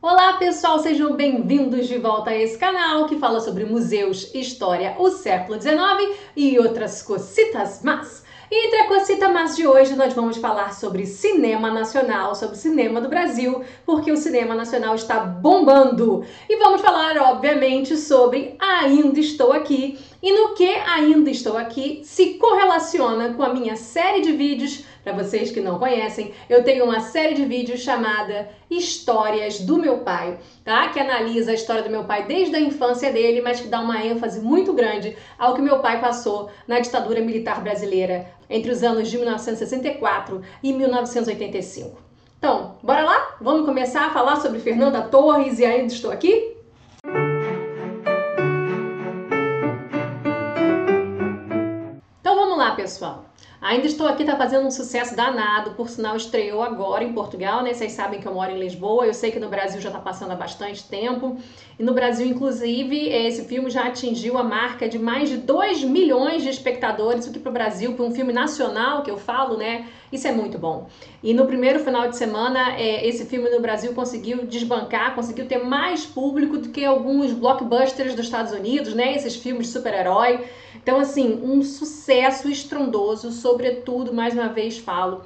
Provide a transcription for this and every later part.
Olá pessoal, sejam bem-vindos de volta a esse canal que fala sobre museus, história, o século XIX e outras cositas más. E entre a cosita más de hoje nós vamos falar sobre cinema nacional, sobre cinema do Brasil, porque o cinema nacional está bombando. E vamos falar, obviamente, sobre Ainda Estou Aqui e no que Ainda Estou Aqui se correlaciona com a minha série de vídeos. Para vocês que não conhecem, eu tenho uma série de vídeos chamada Histórias do Meu Pai, tá? Que analisa a história do meu pai desde a infância dele, mas que dá uma ênfase muito grande ao que meu pai passou na ditadura militar brasileira entre os anos de 1964 e 1985. Então, bora lá? Vamos começar a falar sobre Fernanda Torres e Ainda Estou Aqui? Então vamos lá, pessoal. Ainda Estou Aqui tá fazendo um sucesso danado, por sinal estreou agora em Portugal, né? Vocês sabem que eu moro em Lisboa, eu sei que no Brasil já tá passando há bastante tempo. E no Brasil, inclusive, esse filme já atingiu a marca de mais de 2 milhões de espectadores, o que pro Brasil, para um filme nacional, que eu falo, né? Isso é muito bom. E no primeiro final de semana, esse filme no Brasil conseguiu desbancar, conseguiu ter mais público do que alguns blockbusters dos Estados Unidos, né? Esses filmes de super-herói. Então, assim, um sucesso estrondoso, sobretudo, mais uma vez falo,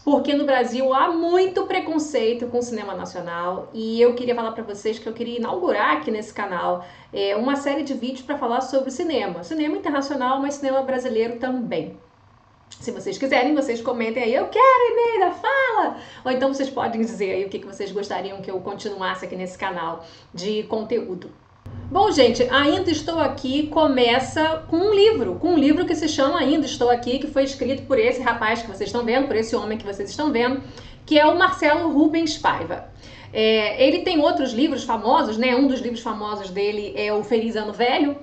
porque no Brasil há muito preconceito com o cinema nacional e eu queria falar para vocês que eu queria inaugurar aqui nesse canal uma série de vídeos para falar sobre cinema internacional, mas cinema brasileiro também. Se vocês quiserem, vocês comentem aí, eu quero e-mail da fala! Ou então vocês podem dizer aí o que vocês gostariam que eu continuasse aqui nesse canal de conteúdo. Bom, gente, Ainda Estou Aqui começa com um livro que se chama Ainda Estou Aqui, que foi escrito por esse rapaz que vocês estão vendo, por esse homem que vocês estão vendo, que é o Marcelo Rubens Paiva. Ele tem outros livros famosos, né? Um dos livros famosos dele é o Feliz Ano Velho,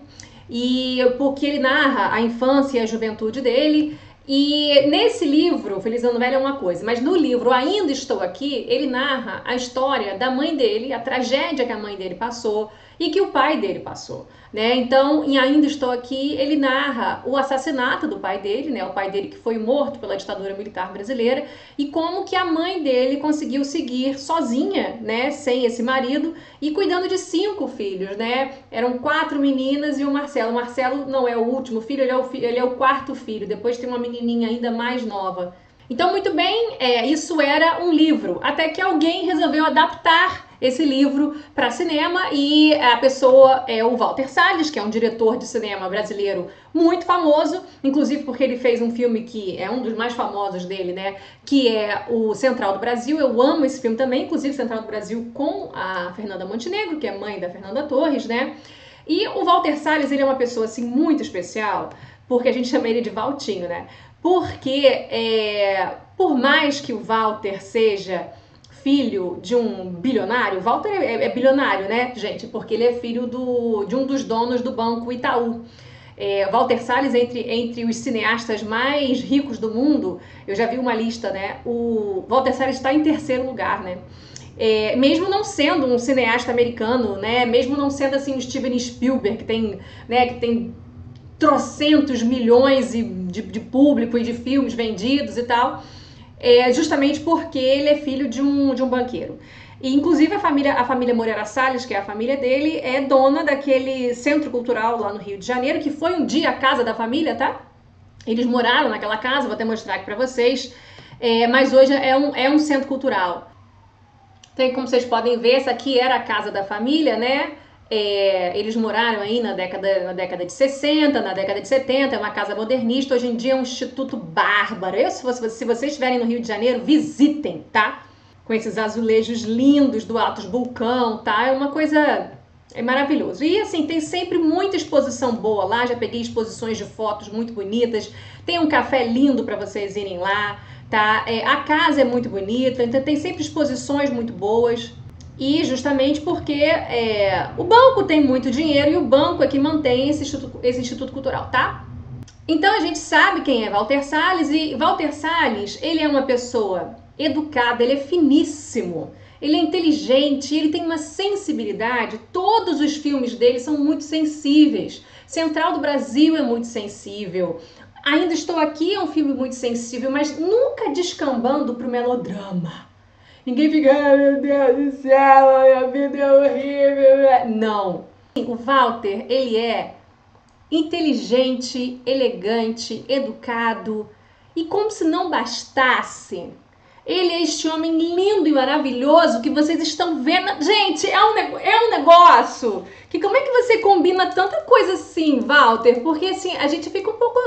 e porque ele narra a infância e a juventude dele. E nesse livro, Feliz Ano Velho é uma coisa, mas no livro Ainda Estou Aqui, ele narra a história da mãe dele, a tragédia que a mãe dele passou e que o pai dele passou, né? Então, em Ainda Estou Aqui, ele narra o assassinato do pai dele, né? O pai dele que foi morto pela ditadura militar brasileira e como que a mãe dele conseguiu seguir sozinha, né? Sem esse marido e cuidando de 5 filhos, né? Eram 4 meninas e o Marcelo. O Marcelo não é o último filho, ele é o 4º filho. Depois tem uma menininha ainda mais nova. Então, muito bem, isso era um livro, até que alguém resolveu adaptar esse livro para cinema e a pessoa é o Walter Salles, que é um diretor de cinema brasileiro muito famoso, inclusive porque ele fez um filme que é um dos mais famosos dele, né, que é o Central do Brasil. Eu amo esse filme também, inclusive Central do Brasil com a Fernanda Montenegro, que é mãe da Fernanda Torres, né? E o Walter Salles, ele é uma pessoa assim muito especial, porque a gente chama ele de Valtinho, né? Porque por mais que o Walter seja filho de um bilionário, Walter é bilionário, né, gente? Porque ele é filho de um dos donos do Banco Itaú. Walter Salles, entre os cineastas mais ricos do mundo, eu já vi uma lista, né? O Walter Salles está em 3º lugar, né? Mesmo não sendo um cineasta americano, né? Mesmo não sendo assim o Steven Spielberg, que tem trocentos milhões de público e de filmes vendidos e tal, justamente porque ele é filho de um banqueiro. E, inclusive, a família Moreira Salles, que é a família dele, é dona daquele centro cultural lá no Rio de Janeiro, que foi um dia a casa da família, tá? Eles moraram naquela casa, vou até mostrar aqui pra vocês, mas hoje é um centro cultural. Então, como vocês podem ver, essa aqui era a casa da família, né? Eles moraram aí na década de 60, na década de 70, é uma casa modernista, hoje em dia é um instituto bárbaro. Se vocês estiverem no Rio de Janeiro, visitem, tá? Com esses azulejos lindos do Atos Bulcão, tá? É uma coisa... é maravilhoso. E assim, tem sempre muita exposição boa lá, já peguei exposições de fotos muito bonitas, tem um café lindo para vocês irem lá, tá? A casa é muito bonita, então tem sempre exposições muito boas. E justamente porque o banco tem muito dinheiro e o banco é que mantém esse instituto cultural, tá? Então a gente sabe quem é Walter Salles e Walter Salles, ele é uma pessoa educada, ele é finíssimo, ele é inteligente, ele tem uma sensibilidade, todos os filmes dele são muito sensíveis. Central do Brasil é muito sensível. Ainda Estou Aqui é um filme muito sensível, mas nunca descambando para o melodrama. Ninguém fica, ah, meu Deus do céu, a minha vida é horrível. Não. O Walter, ele é inteligente, elegante, educado. E como se não bastasse, ele é este homem lindo e maravilhoso que vocês estão vendo. Gente, é um negócio que como é que você combina tanta coisa assim, Walter? Porque assim, a gente fica um pouco,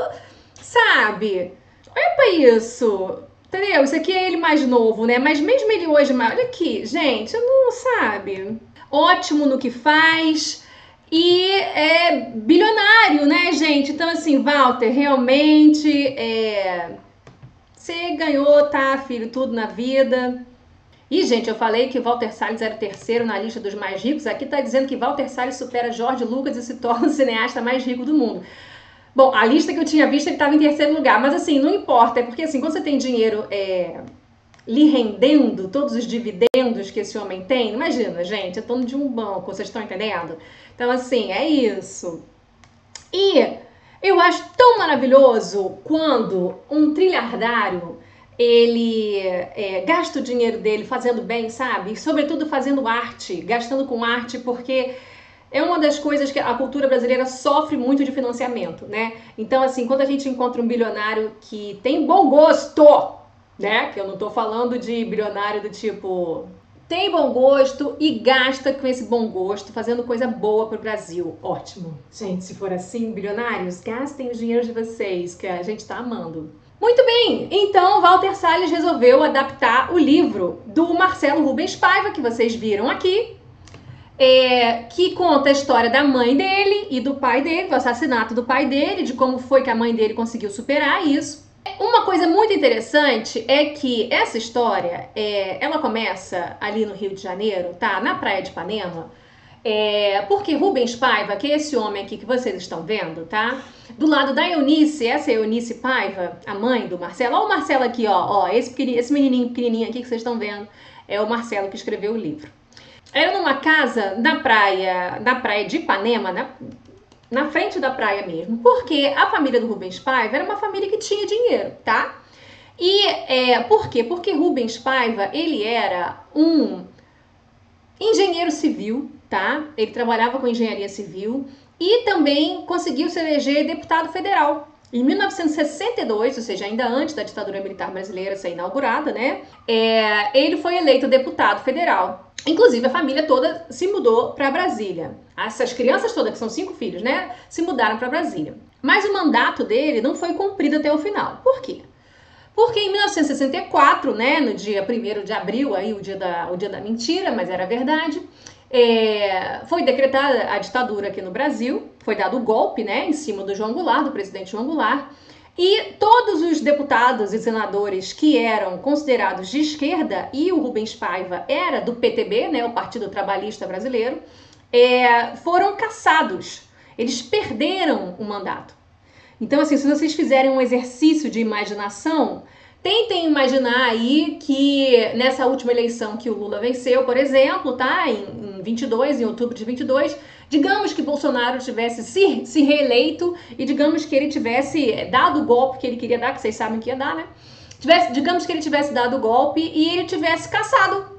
sabe? Olha pra isso. Entendeu? Isso aqui é ele mais novo, né? Mas mesmo ele hoje, olha aqui, gente, não sabe. Ótimo no que faz. E é bilionário, né, gente? Então, assim, Walter, realmente você ganhou, tá, filho, tudo na vida. E, gente, eu falei que Walter Salles era o terceiro na lista dos mais ricos. Aqui tá dizendo que Walter Salles supera George Lucas e se torna o cineasta mais rico do mundo. Bom, a lista que eu tinha visto, ele estava em terceiro lugar. Mas, assim, não importa. É porque, assim, quando você tem dinheiro lhe rendendo todos os dividendos que esse homem tem, imagina, gente, é dono de um banco, vocês estão entendendo? Então, assim, é isso. E eu acho tão maravilhoso quando um trilhardário ele gasta o dinheiro dele fazendo bem, sabe? E, sobretudo fazendo arte, gastando com arte, porque é uma das coisas que a cultura brasileira sofre muito de financiamento, né? Então, assim, quando a gente encontra um bilionário que tem bom gosto, né? Que eu não tô falando de bilionário do tipo tem bom gosto e gasta com esse bom gosto fazendo coisa boa pro Brasil. Ótimo. Gente, se for assim, bilionários, gastem o dinheiro de vocês, que a gente tá amando. Muito bem, então Walter Salles resolveu adaptar o livro do Marcelo Rubens Paiva, que vocês viram aqui, que conta a história da mãe dele e do pai dele, do assassinato do pai dele, de como foi que a mãe dele conseguiu superar isso. Uma coisa muito interessante é que essa história, ela começa ali no Rio de Janeiro, tá? Na praia de Ipanema, porque Rubens Paiva, que é esse homem aqui que vocês estão vendo, tá? Do lado da Eunice, essa é a Eunice Paiva, a mãe do Marcelo. Olha o Marcelo aqui, ó, esse menininho pequenininho aqui que vocês estão vendo, é o Marcelo que escreveu o livro. Era numa casa na praia de Ipanema, na frente da praia mesmo, porque a família do Rubens Paiva era uma família que tinha dinheiro, tá? E por quê? Porque Rubens Paiva, ele era um engenheiro civil, tá? Ele trabalhava com engenharia civil e também conseguiu se eleger deputado federal. Em 1962, ou seja, ainda antes da ditadura militar brasileira ser inaugurada, né? Ele foi eleito deputado federal. Inclusive, a família toda se mudou para Brasília. Essas crianças todas, que são 5 filhos, né? Se mudaram para Brasília. Mas o mandato dele não foi cumprido até o final. Por quê? Porque em 1964, né, no dia 1º de abril, aí, o dia da mentira, mas era verdade, foi decretada a ditadura aqui no Brasil, foi dado o golpe, né, em cima do João Goulart, do presidente João Goulart, e todos os deputados e senadores que eram considerados de esquerda, e o Rubens Paiva era do PTB, né, o Partido Trabalhista Brasileiro, foram cassados. Eles perderam o mandato. Então, assim, se vocês fizerem um exercício de imaginação, tentem imaginar aí que nessa última eleição que o Lula venceu, por exemplo, tá? Em 22, em outubro de 22, digamos que Bolsonaro tivesse se reeleito e digamos que ele tivesse dado o golpe que ele queria dar, que vocês sabem que ia dar, né? Digamos que ele tivesse dado o golpe e ele tivesse caçado,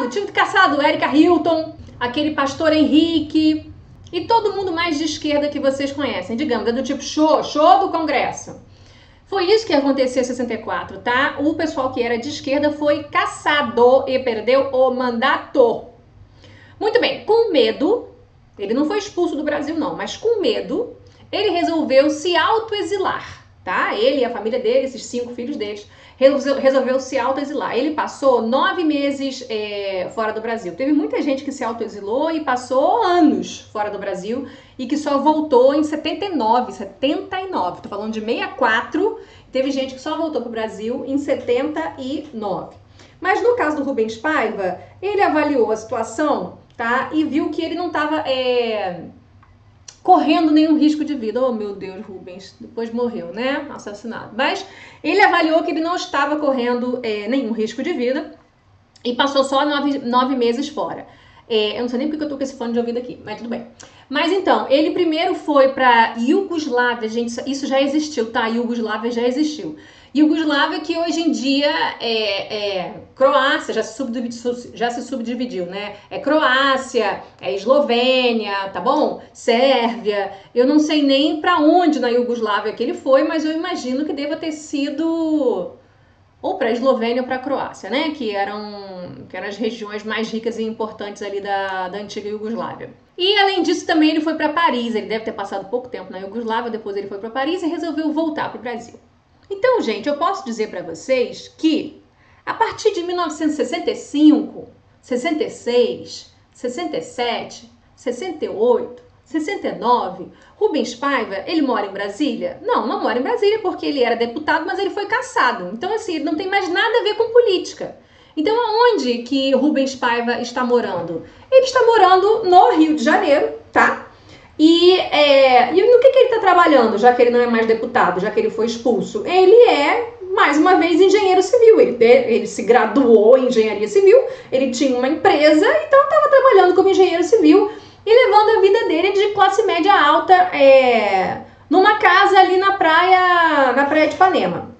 tinha caçado Érica Hilton, aquele pastor Henrique e todo mundo mais de esquerda que vocês conhecem, digamos, é do tipo show do Congresso. Foi isso que aconteceu em 64, tá? O pessoal que era de esquerda foi caçado e perdeu o mandato. Muito bem, com medo, ele não foi expulso do Brasil não, mas com medo, ele resolveu se autoexilar, tá? Ele e a família dele, esses 5 filhos deles, resolveu se autoexilar. Ele passou 9 meses fora do Brasil. Teve muita gente que se autoexilou e passou anos fora do Brasil e que só voltou em 79. Tô falando de 64, teve gente que só voltou pro Brasil em 79. Mas no caso do Rubens Paiva, ele avaliou a situação, tá? E viu que ele não estava correndo nenhum risco de vida. Oh, meu Deus, Rubens, depois morreu, né? Assassinado. Mas ele avaliou que ele não estava correndo nenhum risco de vida e passou só 9 meses fora. Eu não sei nem porque eu tô com esse fone de ouvido aqui, mas tudo bem. Mas então, ele primeiro foi para Iugoslávia, gente, isso já existiu, tá? Iugoslávia já existiu. Iugoslávia, que hoje em dia é Croácia, já se subdividiu, né? É Croácia, é Eslovênia, tá bom? Sérvia. Eu não sei nem para onde na Iugoslávia que ele foi, mas eu imagino que deva ter sido ou para a Eslovênia ou para a Croácia, né? Que eram as regiões mais ricas e importantes ali da antiga Iugoslávia. E além disso também ele foi para Paris, ele deve ter passado pouco tempo na Iugoslávia, depois ele foi para Paris e resolveu voltar para o Brasil. Então, gente, eu posso dizer para vocês que a partir de 1965, 66, 67, 68, 69, Rubens Paiva, ele mora em Brasília? Não, não mora em Brasília porque ele era deputado, mas ele foi cassado. Então, assim, ele não tem mais nada a ver com política. Então, aonde que Rubens Paiva está morando? Ele está morando no Rio de Janeiro, tá? E no que ele está trabalhando, já que ele não é mais deputado, já que ele foi expulso? Ele é, mais uma vez, engenheiro civil. Ele se graduou em engenharia civil, ele tinha uma empresa, então estava trabalhando como engenheiro civil e levando a vida dele de classe média alta numa casa ali na praia de Ipanema.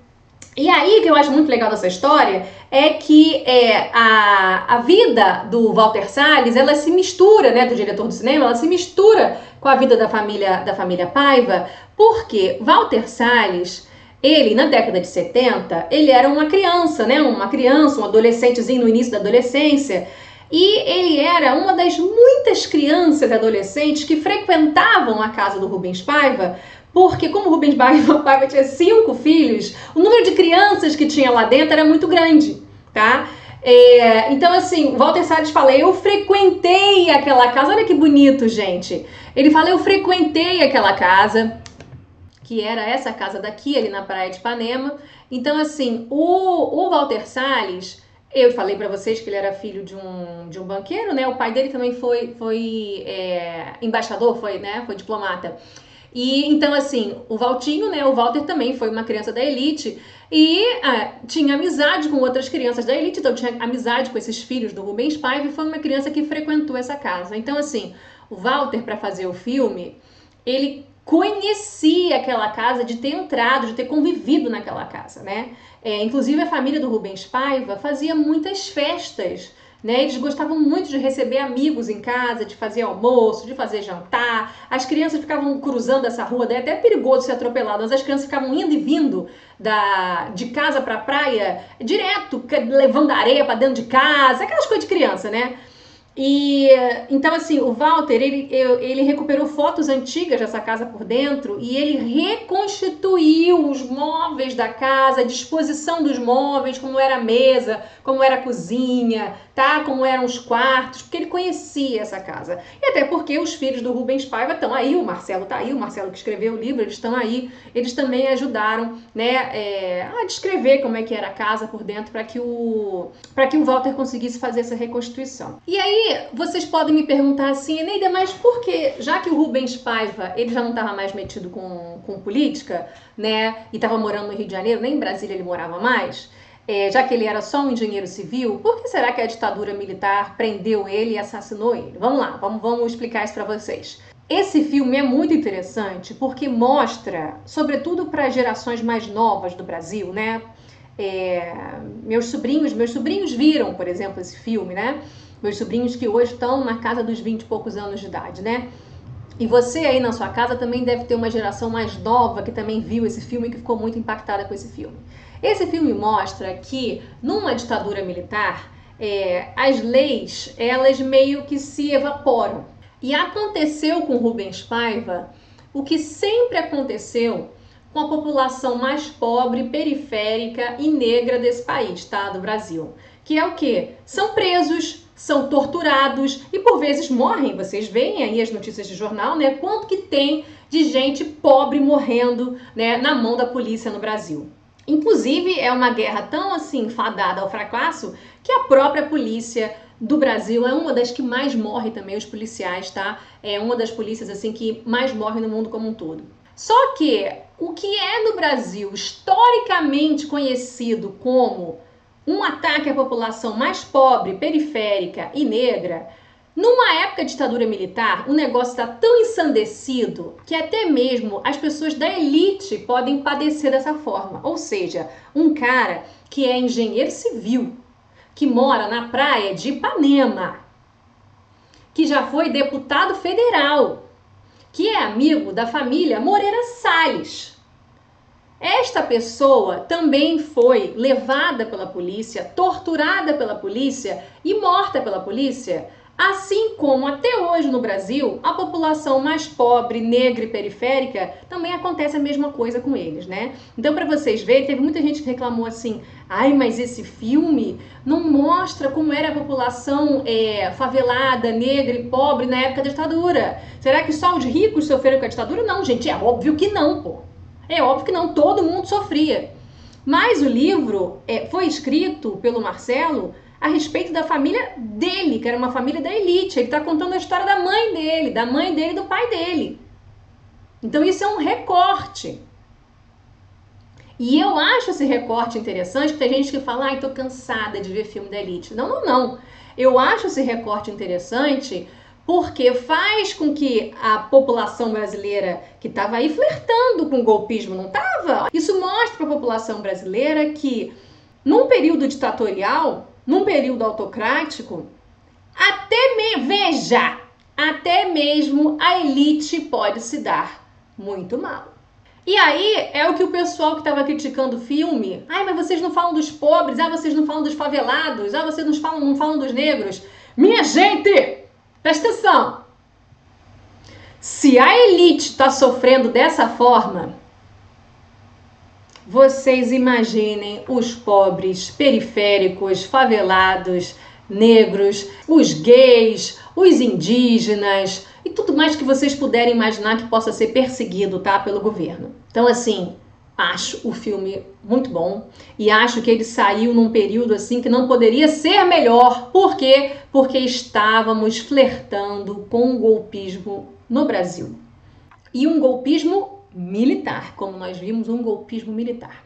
E aí, o que eu acho muito legal dessa história é que a vida do Walter Salles, ela se mistura, né, do diretor do cinema, ela se mistura com a vida da família Paiva, porque Walter Salles, ele, na década de 70, ele era uma criança, né, um adolescentezinho no início da adolescência, e ele era uma das muitas crianças e adolescentes que frequentavam a casa do Rubens Paiva, porque como o Rubens Paiva tinha 5 filhos, o número de crianças que tinha lá dentro era muito grande, tá? Então, assim, Walter Salles fala, eu frequentei aquela casa, olha que bonito, gente. Ele fala, eu frequentei aquela casa, que era essa casa daqui, ali na praia de Ipanema. Então, assim, o Walter Salles, eu falei para vocês que ele era filho de um banqueiro, né? O pai dele também foi embaixador, foi diplomata. E então, assim, o Valtinho, né, o Walter também foi uma criança da elite e tinha amizade com outras crianças da elite, então tinha amizade com esses filhos do Rubens Paiva e foi uma criança que frequentou essa casa. Então, assim, o Walter, para fazer o filme, ele conhecia aquela casa de ter entrado, de ter convivido naquela casa, né? Inclusive, a família do Rubens Paiva fazia muitas festas, né? Eles gostavam muito de receber amigos em casa, de fazer almoço, de fazer jantar. As crianças ficavam cruzando essa rua, daí até perigoso ser atropelado, mas as crianças ficavam indo e vindo de casa para praia direto, levando areia para dentro de casa, aquelas coisas de criança, né? E então, assim, o Walter, ele recuperou fotos antigas dessa casa por dentro e ele reconstituiu os móveis da casa, a disposição dos móveis, como era a mesa, como era a cozinha, tá? Como eram os quartos, porque ele conhecia essa casa. E até porque os filhos do Rubens Paiva estão aí, o Marcelo tá aí, o Marcelo que escreveu o livro, eles estão aí, eles também ajudaram, né, a descrever como é que era a casa por dentro para que o Walter conseguisse fazer essa reconstituição. E aí, vocês podem me perguntar assim, Eneida, mas por que, já que o Rubens Paiva, ele já não estava mais metido com política, né, e estava morando no Rio de Janeiro, nem em Brasília ele morava mais, já que ele era só um engenheiro civil, por que será que a ditadura militar prendeu ele e assassinou ele? Vamos lá, vamos explicar isso para vocês. Esse filme é muito interessante porque mostra, sobretudo para gerações mais novas do Brasil, né, meus sobrinhos viram, por exemplo, esse filme, né, meus sobrinhos que hoje estão na casa dos 20 e poucos anos de idade, né? E você aí na sua casa também deve ter uma geração mais nova que também viu esse filme e que ficou muito impactada com esse filme. Esse filme mostra que numa ditadura militar, as leis, elas meio que se evaporam. E aconteceu com Rubens Paiva o que sempre aconteceu com a população mais pobre, periférica e negra desse país, tá? Do Brasil. Que é o quê? São presos, são torturados e por vezes morrem. Vocês veem aí as notícias de jornal, né? Quanto que tem de gente pobre morrendo, né, na mão da polícia no Brasil. Inclusive, é uma guerra tão assim fadada ao fracasso que a própria polícia do Brasil é uma das que mais morre também, os policiais, tá? É uma das polícias assim que mais morre no mundo como um todo. Só que o que é no Brasil historicamente conhecido como um ataque à população mais pobre, periférica e negra, Numa época de ditadura militar, o negócio está tão ensandecido que até mesmo as pessoas da elite podem padecer dessa forma. Ou seja, um cara que é engenheiro civil, que mora na praia de Ipanema, que já foi deputado federal, que é amigo da família Moreira Salles. Esta pessoa também foi levada pela polícia, torturada pela polícia e morta pela polícia, assim como até hoje no Brasil, a população mais pobre, negra e periférica, também acontece a mesma coisa com eles, né? Então, para vocês verem, teve muita gente que reclamou assim, ai, mas esse filme não mostra como era a população favelada, negra e pobre na época da ditadura. Será que só os ricos sofreram com a ditadura? Não, gente, é óbvio que não, pô. É óbvio que não, todo mundo sofria. Mas o livro foi escrito pelo Marcelo a respeito da família dele, que era uma família da elite. Ele está contando a história da mãe dele e do pai dele. Então isso é um recorte. E eu acho esse recorte interessante, porque tem gente que fala, ai, tô cansada de ver filme da elite. Não, não, não. Eu acho esse recorte interessante porque faz com que a população brasileira que estava aí flertando com o golpismo, não estava? Isso mostra para a população brasileira que num período ditatorial, num período autocrático, até mesmo a elite pode se dar muito mal. E aí é o que o pessoal que estava criticando o filme, ai, mas vocês não falam dos pobres, vocês não falam dos favelados, vocês não falam dos negros. Minha gente, presta atenção. Se a elite está sofrendo dessa forma, vocês imaginem os pobres, periféricos, favelados, negros, os gays, os indígenas e tudo mais que vocês puderem imaginar que possa ser perseguido, tá, pelo governo. Então, assim, acho o filme muito bom e acho que ele saiu num período assim que não poderia ser melhor. Por quê? Porque estávamos flertando com o golpismo no Brasil. E um golpismo militar, como nós vimos, um golpismo militar.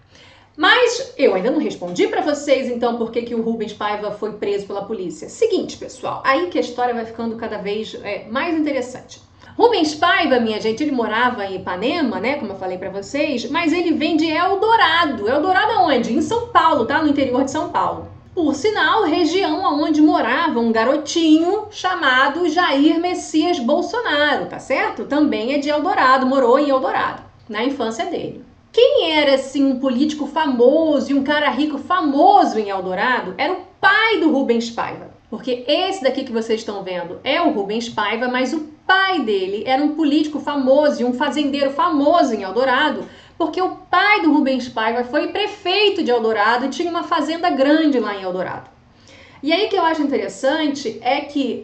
Mas eu ainda não respondi para vocês, então, por que o Rubens Paiva foi preso pela polícia. Seguinte, pessoal, aí que a história vai ficando cada vez mais interessante. Rubens Paiva, minha gente, ele morava em Ipanema, né, como eu falei para vocês, mas ele vem de Eldorado. Eldorado aonde? Em São Paulo, tá? No interior de São Paulo. Por sinal, região onde morava um garotinho chamado Jair Messias Bolsonaro, tá certo? Também é de Eldorado, morou em Eldorado, na infância dele. Quem era, assim, um político famoso e um cara rico famoso em Eldorado era o pai do Rubens Paiva. Porque esse daqui que vocês estão vendo é o Rubens Paiva, mas o pai dele era um político famoso e um fazendeiro famoso em Eldorado, porque o pai do Rubens Paiva foi prefeito de Eldorado e tinha uma fazenda grande lá em Eldorado. E aí que eu acho interessante é que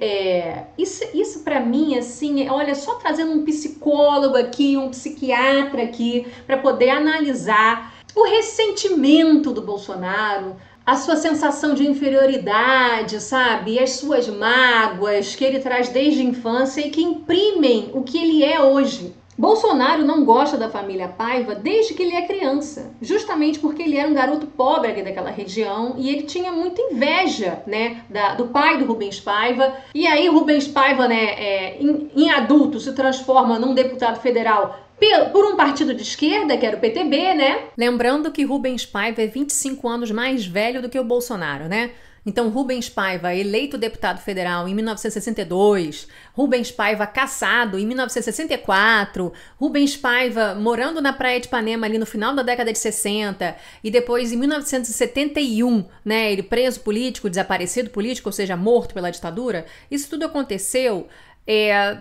isso para mim, assim, olha, só trazendo um psicólogo aqui, um psiquiatra aqui, para poder analisar o ressentimento do Bolsonaro, a sua sensação de inferioridade, sabe? E as suas mágoas que ele traz desde a infância e que imprimem o que ele é hoje. Bolsonaro não gosta da família Paiva desde que ele é criança, justamente porque ele era um garoto pobre aqui daquela região e ele tinha muita inveja, né, do pai do Rubens Paiva. E aí Rubens Paiva, né, em adulto se transforma num deputado federal por um partido de esquerda, que era o PTB, né? Lembrando que Rubens Paiva é 25 anos mais velho do que o Bolsonaro, né? Então, Rubens Paiva, eleito deputado federal em 1962, Rubens Paiva cassado em 1964, Rubens Paiva morando na praia de Ipanema ali no final da década de 60 e depois em 1971, né, ele preso político, desaparecido político, ou seja, morto pela ditadura. Isso tudo aconteceu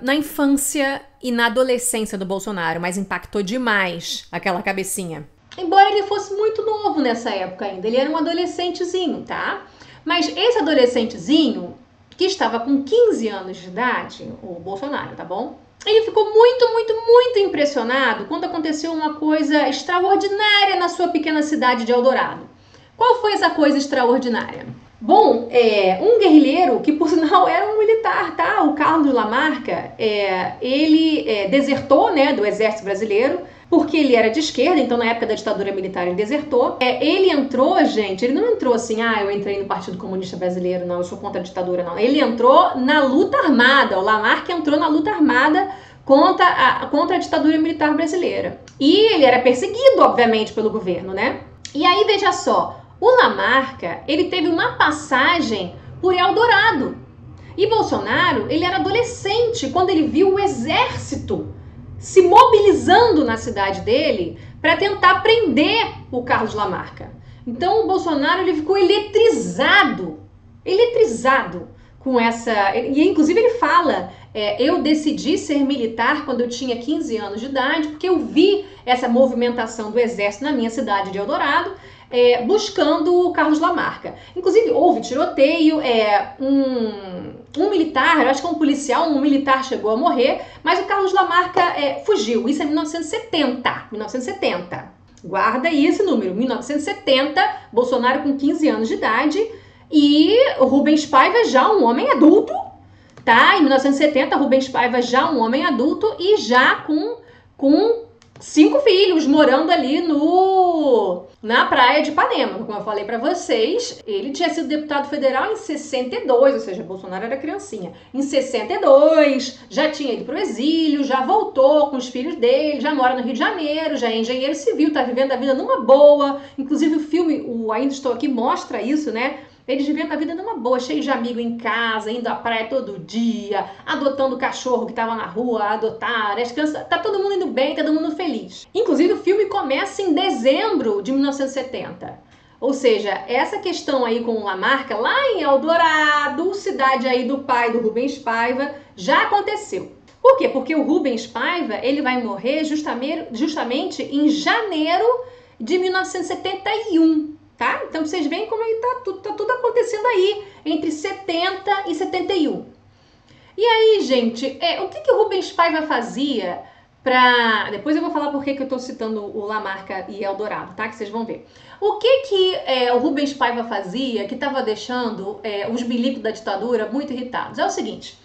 na infância e na adolescência do Bolsonaro, mas impactou demais aquela cabecinha. Embora ele fosse muito novo nessa época ainda, ele era um adolescentezinho, tá? Mas esse adolescentezinho, que estava com 15 anos de idade, o Bolsonaro, tá bom? Ele ficou muito impressionado quando aconteceu uma coisa extraordinária na sua pequena cidade de Eldorado. Qual foi essa coisa extraordinária? Bom, um guerrilheiro, que por sinal era um militar, tá? O Carlos Lamarca, ele desertou, né, do exército brasileiro porque ele era de esquerda, então na época da ditadura militar ele desertou. Ele entrou, gente, ele não entrou assim, eu entrei no Partido Comunista Brasileiro, não, eu sou contra a ditadura, não. Ele entrou na luta armada, o Lamarck entrou na luta armada contra a ditadura militar brasileira. E ele era perseguido, obviamente, pelo governo, né? E aí, veja só, o Lamarck, ele teve uma passagem por Eldorado. E Bolsonaro, ele era adolescente quando ele viu o exército se mobilizando na cidade dele para tentar prender o Carlos Lamarck. Então o Bolsonaro ele ficou eletrizado com essa... E inclusive ele fala, eu decidi ser militar quando eu tinha 15 anos de idade, porque eu vi essa movimentação do exército na minha cidade de Eldorado, buscando o Carlos Lamarck. Inclusive houve tiroteio, um militar, eu acho que um policial, um militar chegou a morrer, mas o Carlos Lamarck fugiu. Isso é 1970. Guarda aí esse número, 1970, Bolsonaro com 15 anos de idade e o Rubens Paiva já um homem adulto, tá? Em 1970, Rubens Paiva já um homem adulto e já com 5 filhos morando ali na praia de Ipanema. Como eu falei para vocês, ele tinha sido deputado federal em 62, ou seja, Bolsonaro era criancinha. Em 62, já tinha ido pro exílio, já voltou com os filhos dele, já mora no Rio de Janeiro, já é engenheiro civil, tá vivendo a vida numa boa. Inclusive o filme, o Ainda Estou Aqui, mostra isso, né? Eles vivendo a vida numa boa, cheio de amigo em casa, indo à praia todo dia, adotando o cachorro que estava na rua, adotaram, as crianças, tá todo mundo indo bem, todo mundo feliz. Inclusive o filme começa em dezembro de 1970. Ou seja, essa questão aí com o Lamarck, lá em Eldorado, cidade aí do pai do Rubens Paiva, já aconteceu. Por quê? Porque o Rubens Paiva, ele vai morrer justamente em janeiro de 1971. Tá? Então vocês veem como ele tá tudo acontecendo aí entre 70 e 71. E aí, gente, o que o Rubens Paiva fazia para... Depois eu vou falar por que eu tô citando o Lamarck e Eldorado, tá? Que vocês vão ver. O que o Rubens Paiva fazia que estava deixando os milicos da ditadura muito irritados? É o seguinte,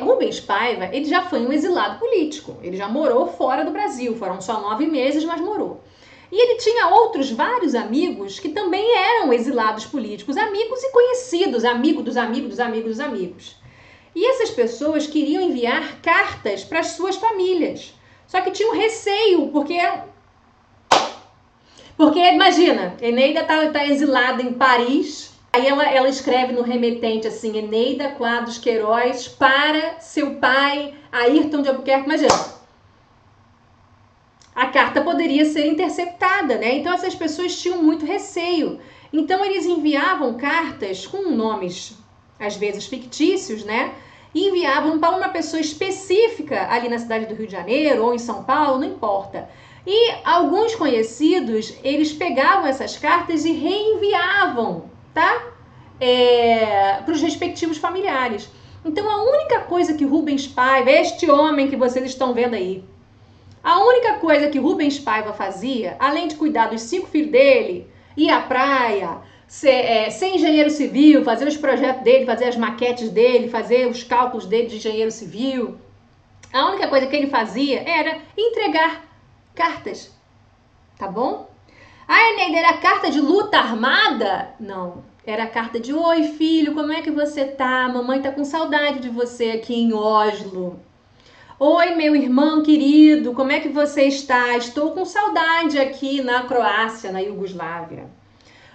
Rubens Paiva, ele já foi um exilado político, ele já morou fora do Brasil, foram só 9 meses, mas morou. E ele tinha vários amigos que também eram exilados políticos, amigos e conhecidos, amigo dos amigos dos amigos dos amigos. E essas pessoas queriam enviar cartas para as suas famílias. Só que tinham receio, porque imagina, Eneida tá exilada em Paris, aí ela escreve no remetente assim, Eneida Quadros Queiroz para seu pai, Ayrton de Albuquerque, imagina. A carta poderia ser interceptada, né? Então essas pessoas tinham muito receio. Então eles enviavam cartas com nomes, às vezes fictícios, né? E enviavam para uma pessoa específica ali na cidade do Rio de Janeiro ou em São Paulo, não importa. E alguns conhecidos, eles pegavam essas cartas e reenviavam, tá? Para os respectivos familiares. Então a única coisa que Rubens Paiva, este homem que vocês estão vendo aí, a única coisa que Rubens Paiva fazia, além de cuidar dos 5 filhos dele, ir à praia, ser engenheiro civil, fazer os projetos dele, fazer as maquetes dele, fazer os cálculos dele de engenheiro civil, a única coisa que ele fazia era entregar cartas, tá bom? Eneida, era carta de luta armada? Não, era carta de oi filho, como é que você tá? Mamãe tá com saudade de você aqui em Oslo. Oi, meu irmão querido, como é que você está? Estou com saudade aqui na Croácia, na Iugoslávia.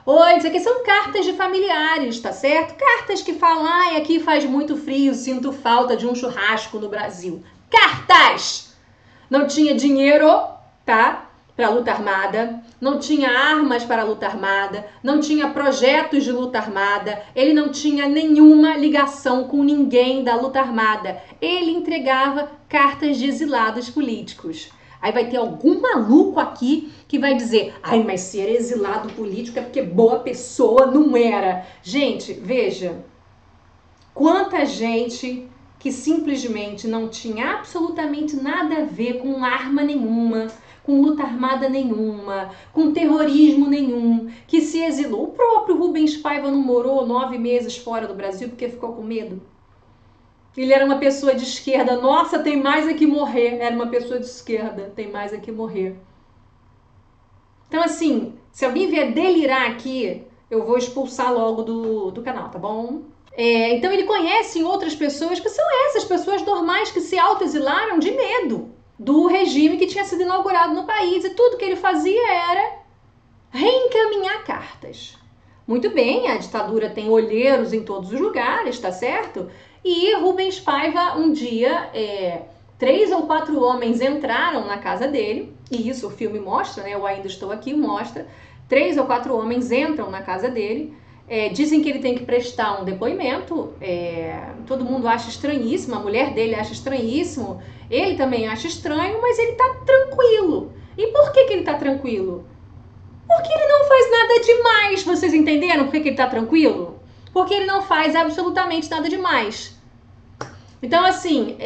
Oi, isso aqui são cartas de familiares, tá certo? Cartas que falam, aqui faz muito frio, sinto falta de um churrasco no Brasil. Cartas! Não tinha dinheiro, tá? Para a luta armada, não tinha armas para a luta armada, não tinha projetos de luta armada, ele não tinha nenhuma ligação com ninguém da luta armada. Ele entregava cartas de exilados políticos. Aí vai ter algum maluco aqui que vai dizer, mas se era exilado político é porque boa pessoa não era. Gente, veja, quanta gente que simplesmente não tinha absolutamente nada a ver com arma nenhuma, com luta armada nenhuma, com terrorismo nenhum, que se exilou. O próprio Rubens Paiva não morou 9 meses fora do Brasil porque ficou com medo. Ele era uma pessoa de esquerda. Nossa, tem mais é que morrer. Era uma pessoa de esquerda. Tem mais é que morrer. Então, assim, se alguém vier delirar aqui, eu vou expulsar logo do canal, tá bom? Então ele conhece outras pessoas que são essas pessoas normais que se autoexilaram de medo do regime que tinha sido inaugurado no país. E tudo que ele fazia era reencaminhar cartas. Muito bem, a ditadura tem olheiros em todos os lugares, tá certo? E Rubens Paiva, um dia, 3 ou 4 homens entraram na casa dele, e isso o filme mostra, né? Eu ainda estou aqui, mostra. 3 ou 4 homens entram na casa dele, dizem que ele tem que prestar um depoimento, todo mundo acha estranhíssimo, a mulher dele acha estranhíssimo, ele também acha estranho, mas ele tá tranquilo. E por que ele tá tranquilo? Porque ele não faz nada demais, vocês entenderam por que ele tá tranquilo? Porque ele não faz absolutamente nada demais. Então, assim,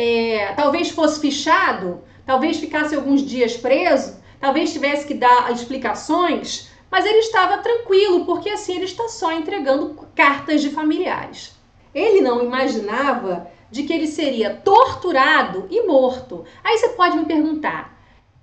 talvez fosse fichado, talvez ficasse alguns dias preso, talvez tivesse que dar explicações, mas ele estava tranquilo, porque assim ele está só entregando cartas de familiares. Ele não imaginava de que ele seria torturado e morto. Aí você pode me perguntar,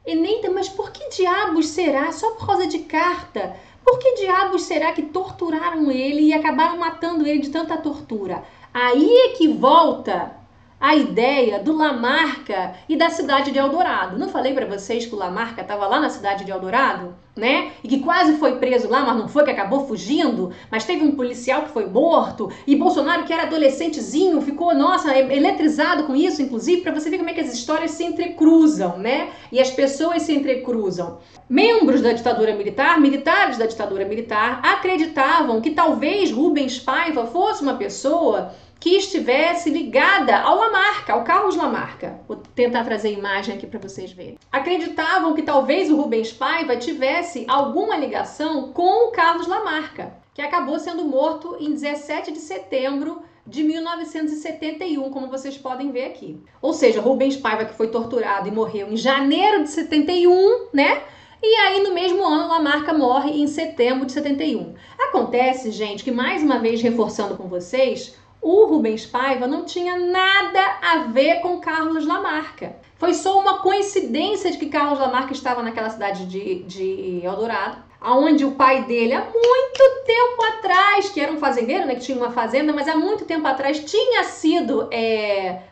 Eneita, mas por que diabos será? Só por causa de carta? Por que diabos será que torturaram ele e acabaram matando ele de tanta tortura? Aí é que volta a ideia do Lamarca e da cidade de Eldorado. Não falei para vocês que o Lamarca estava lá na cidade de Eldorado, né? E que quase foi preso lá, mas não foi, que acabou fugindo. Mas teve um policial que foi morto. E Bolsonaro, que era adolescentezinho, ficou, nossa, eletrizado com isso, inclusive, para você ver como é que as histórias se entrecruzam, né? E as pessoas se entrecruzam. Membros da ditadura militar, militares da ditadura militar, acreditavam que talvez Rubens Paiva fosse uma pessoa que estivesse ligada ao Lamarca, ao Carlos Lamarca. Vou tentar trazer a imagem aqui para vocês verem. Acreditavam que talvez o Rubens Paiva tivesse alguma ligação com o Carlos Lamarca, que acabou sendo morto em 17 de setembro de 1971, como vocês podem ver aqui. Ou seja, Rubens Paiva, que foi torturado e morreu em janeiro de 71, né? E aí, no mesmo ano, Lamarca morre em setembro de 71. Acontece, gente, que mais uma vez reforçando com vocês, o Rubens Paiva não tinha nada a ver com Carlos Lamarca. Foi só uma coincidência de que Carlos Lamarca estava naquela cidade de Eldorado, onde o pai dele, há muito tempo atrás, que era um fazendeiro, né, que tinha uma fazenda, mas há muito tempo atrás tinha sido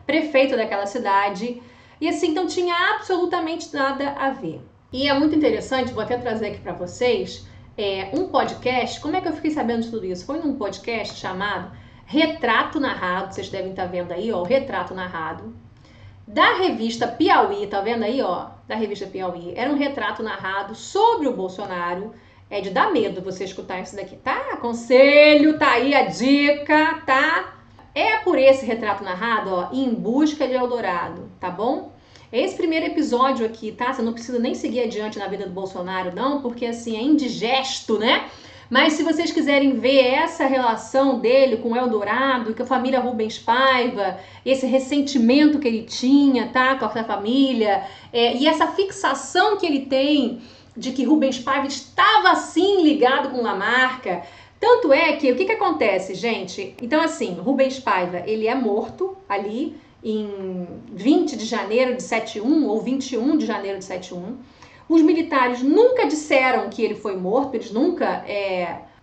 prefeito daquela cidade. E assim, então tinha absolutamente nada a ver. E é muito interessante, vou até trazer aqui para vocês, um podcast. Como é que eu fiquei sabendo de tudo isso? Foi num podcast chamado Retrato Narrado, vocês devem estar vendo aí, ó, o Retrato Narrado, da revista Piauí, tá vendo aí, ó, da revista Piauí. Era um retrato narrado sobre o Bolsonaro. É de dar medo você escutar isso daqui, tá? Aconselho, tá aí a dica, tá? É por esse retrato narrado, ó, Em Busca de Eldorado, tá bom? Esse primeiro episódio aqui, tá? Você não precisa nem seguir adiante na vida do Bolsonaro, não, porque assim, é indigesto, né? Mas se vocês quiserem ver essa relação dele com o Eldorado, com a família Rubens Paiva, esse ressentimento que ele tinha, tá, com a família, e essa fixação que ele tem de que Rubens Paiva estava sim ligado com Lamarca. Tanto é que, o que acontece, gente? Então assim, Rubens Paiva, ele é morto ali em 20 de janeiro de 71 ou 21 de janeiro de 71. Os militares nunca disseram que ele foi morto, eles nunca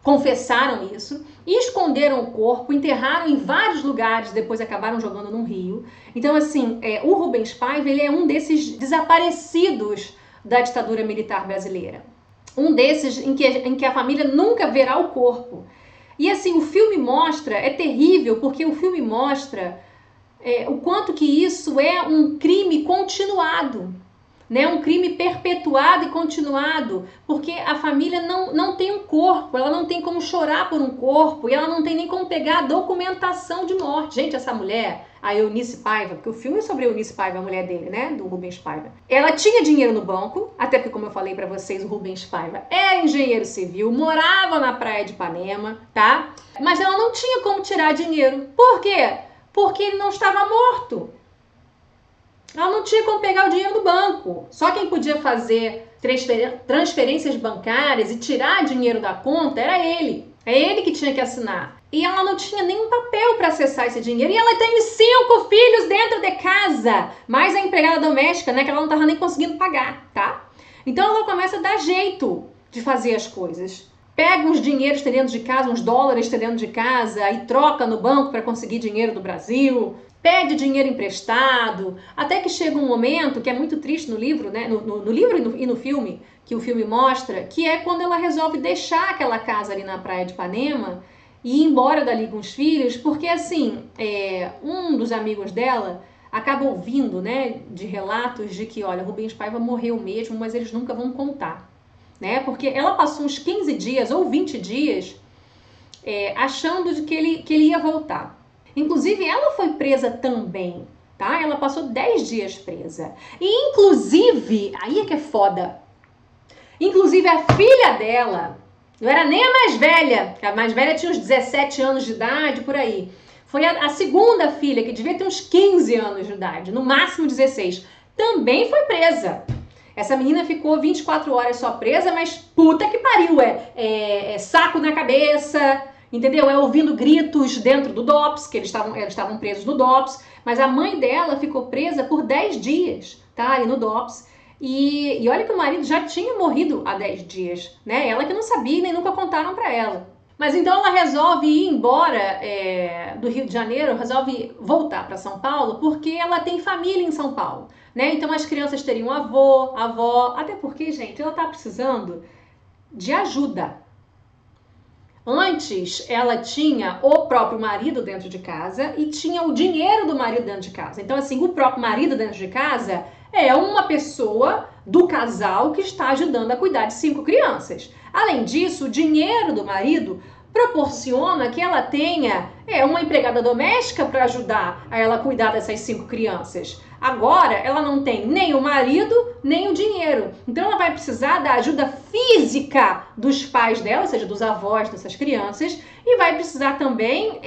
confessaram isso, e esconderam o corpo, enterraram em vários lugares, depois acabaram jogando num rio. Então, assim, o Rubens Paiva, ele é um desses desaparecidos da ditadura militar brasileira. Um desses em que a família nunca verá o corpo. E, assim, o filme mostra, é terrível, porque o filme mostra o quanto que isso é um crime continuado. Né, um crime perpetuado e continuado, porque a família não tem um corpo, ela não tem como chorar por um corpo, e ela não tem nem como pegar a documentação de morte. Gente, essa mulher, a Eunice Paiva, porque o filme é sobre a Eunice Paiva, a mulher dele, né, do Rubens Paiva, ela tinha dinheiro no banco, até porque, como eu falei pra vocês, o Rubens Paiva era engenheiro civil, morava na praia de Ipanema, tá? Mas ela não tinha como tirar dinheiro. Por quê? Porque ele não estava morto. Ela não tinha como pegar o dinheiro do banco. Só quem podia fazer transferências bancárias e tirar dinheiro da conta era ele. É ele que tinha que assinar. E ela não tinha nenhum papel para acessar esse dinheiro. E ela tem 5 filhos dentro de casa, mais a empregada doméstica, né, que ela não estava nem conseguindo pagar, tá? Então ela começa a dar jeito de fazer as coisas. Pega uns dinheiros dentro de casa, uns dólares dentro de casa e troca no banco para conseguir dinheiro do Brasil. Pede dinheiro emprestado, até que chega um momento que é muito triste no livro, né? No livro e no filme, que o filme mostra, que é quando ela resolve deixar aquela casa ali na praia de Ipanema e ir embora dali com os filhos, porque assim, um dos amigos dela acaba ouvindo, né, de relatos de que, olha, Rubens Paiva morreu mesmo, mas eles nunca vão contar, né? Porque ela passou uns 15 dias ou 20 dias achando de que ele ia voltar. Inclusive, ela foi presa também, tá? Ela passou 10 dias presa. E, inclusive, aí é que é foda. Inclusive, a filha dela, não era nem a mais velha, a mais velha tinha uns 17 anos de idade, por aí. Foi a segunda filha, que devia ter uns 15 anos de idade, no máximo 16, também foi presa. Essa menina ficou 24 horas só presa, mas puta que pariu, saco na cabeça, entendeu? Ouvindo gritos dentro do DOPS, que eles estavam presos no DOPS, mas a mãe dela ficou presa por 10 dias, tá? Ali no DOPS. E olha que o marido já tinha morrido há 10 dias, né? Ela que não sabia e nem nunca contaram pra ela. Mas então ela resolve ir embora do Rio de Janeiro, resolve voltar para São Paulo, porque ela tem família em São Paulo, né? Então as crianças teriam avô, avó, até porque, gente, ela tá precisando de ajuda. Antes, ela tinha o próprio marido dentro de casa e tinha o dinheiro do marido dentro de casa. Então, assim, o próprio marido dentro de casa é uma pessoa do casal que está ajudando a cuidar de 5 crianças. Além disso, o dinheiro do marido proporciona que ela tenha uma empregada doméstica para ajudar a ela cuidar dessas 5 crianças. Agora, ela não tem nem o marido, nem o dinheiro. Então, ela vai precisar da ajuda física dos pais dela, ou seja, dos avós dessas crianças, e vai precisar também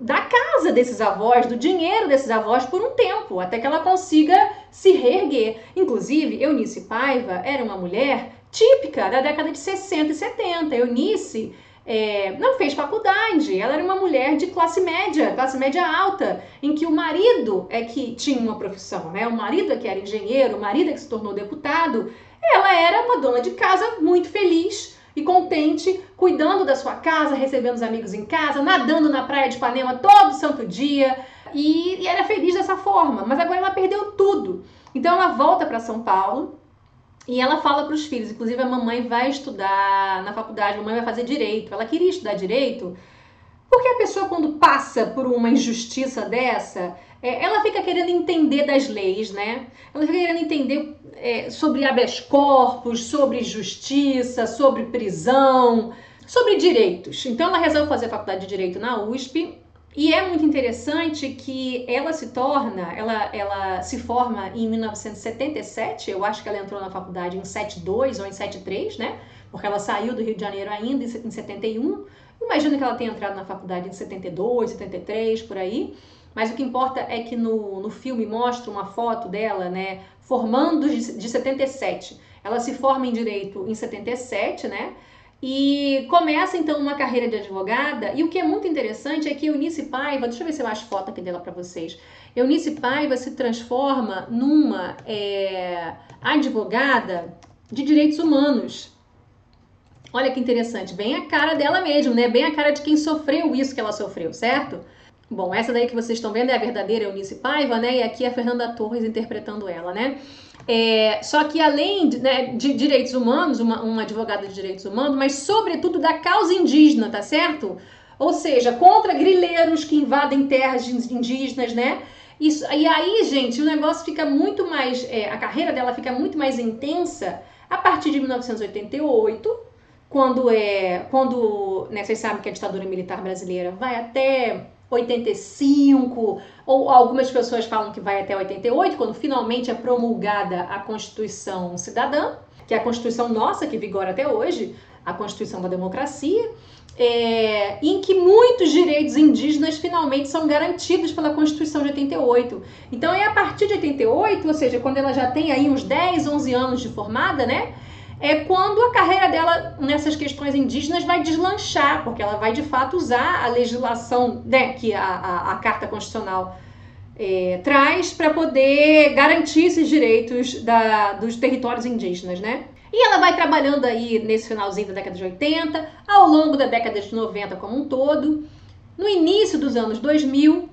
da casa desses avós, do dinheiro desses avós por um tempo, até que ela consiga se reerguer. Inclusive, Eunice Paiva era uma mulher típica da década de 60 e 70. Eunice não fez faculdade, ela era uma mulher de classe média alta, em que o marido é que tinha uma profissão, né? O marido é que era engenheiro, o marido é que se tornou deputado. Ela era uma dona de casa muito feliz e contente, cuidando da sua casa, recebendo os amigos em casa, nadando na praia de Ipanema todo santo dia, e era feliz dessa forma. Mas agora ela perdeu tudo. Então ela volta para São Paulo e ela fala para os filhos, inclusive a mamãe vai estudar na faculdade, a mamãe vai fazer direito. Ela queria estudar direito porque a pessoa, quando passa por uma injustiça dessa, ela fica querendo entender das leis, né? Ela fica querendo entender sobre habeas corpus, sobre justiça, sobre prisão, sobre direitos. Então ela resolve fazer a faculdade de Direito na USP. E é muito interessante que ela se forma em 1977, eu acho que ela entrou na faculdade em 72 ou em 73, né? Porque ela saiu do Rio de Janeiro ainda em 71. Imagino que ela tenha entrado na faculdade em 72, 73, por aí. Mas o que importa é que no filme mostra uma foto dela, né, formando de 77. Ela se forma em Direito em 77, né? E começa então uma carreira de advogada, e o que é muito interessante é que Eunice Paiva, deixa eu ver se eu acho foto aqui dela para vocês. Eunice Paiva se transforma numa advogada de direitos humanos. Olha que interessante, bem a cara dela mesmo, né? Bem a cara de quem sofreu isso que ela sofreu, certo? Bom, essa daí que vocês estão vendo é a verdadeira Eunice Paiva, né? E aqui é a Fernanda Torres interpretando ela, né? Só que além de direitos humanos, uma advogada de direitos humanos, mas sobretudo da causa indígena, tá certo? Ou seja, contra grileiros que invadem terras indígenas, né? E aí, gente, o negócio fica muito mais, a carreira dela fica muito mais intensa a partir de 1988, quando vocês sabem que a ditadura militar brasileira vai até 85, ou algumas pessoas falam que vai até 88, quando finalmente é promulgada a Constituição Cidadã, que é a Constituição nossa, que vigora até hoje, a Constituição da Democracia, em que muitos direitos indígenas finalmente são garantidos pela Constituição de 88. Então é a partir de 88, ou seja, quando ela já tem aí uns 10, 11 anos de formada, né? é quando a carreira dela nessas questões indígenas vai deslanchar, porque ela vai de fato usar a legislação, né, que a Carta Constitucional traz para poder garantir esses direitos dos territórios indígenas, né? E ela vai trabalhando aí nesse finalzinho da década de 80, ao longo da década de 90 como um todo, no início dos anos 2000,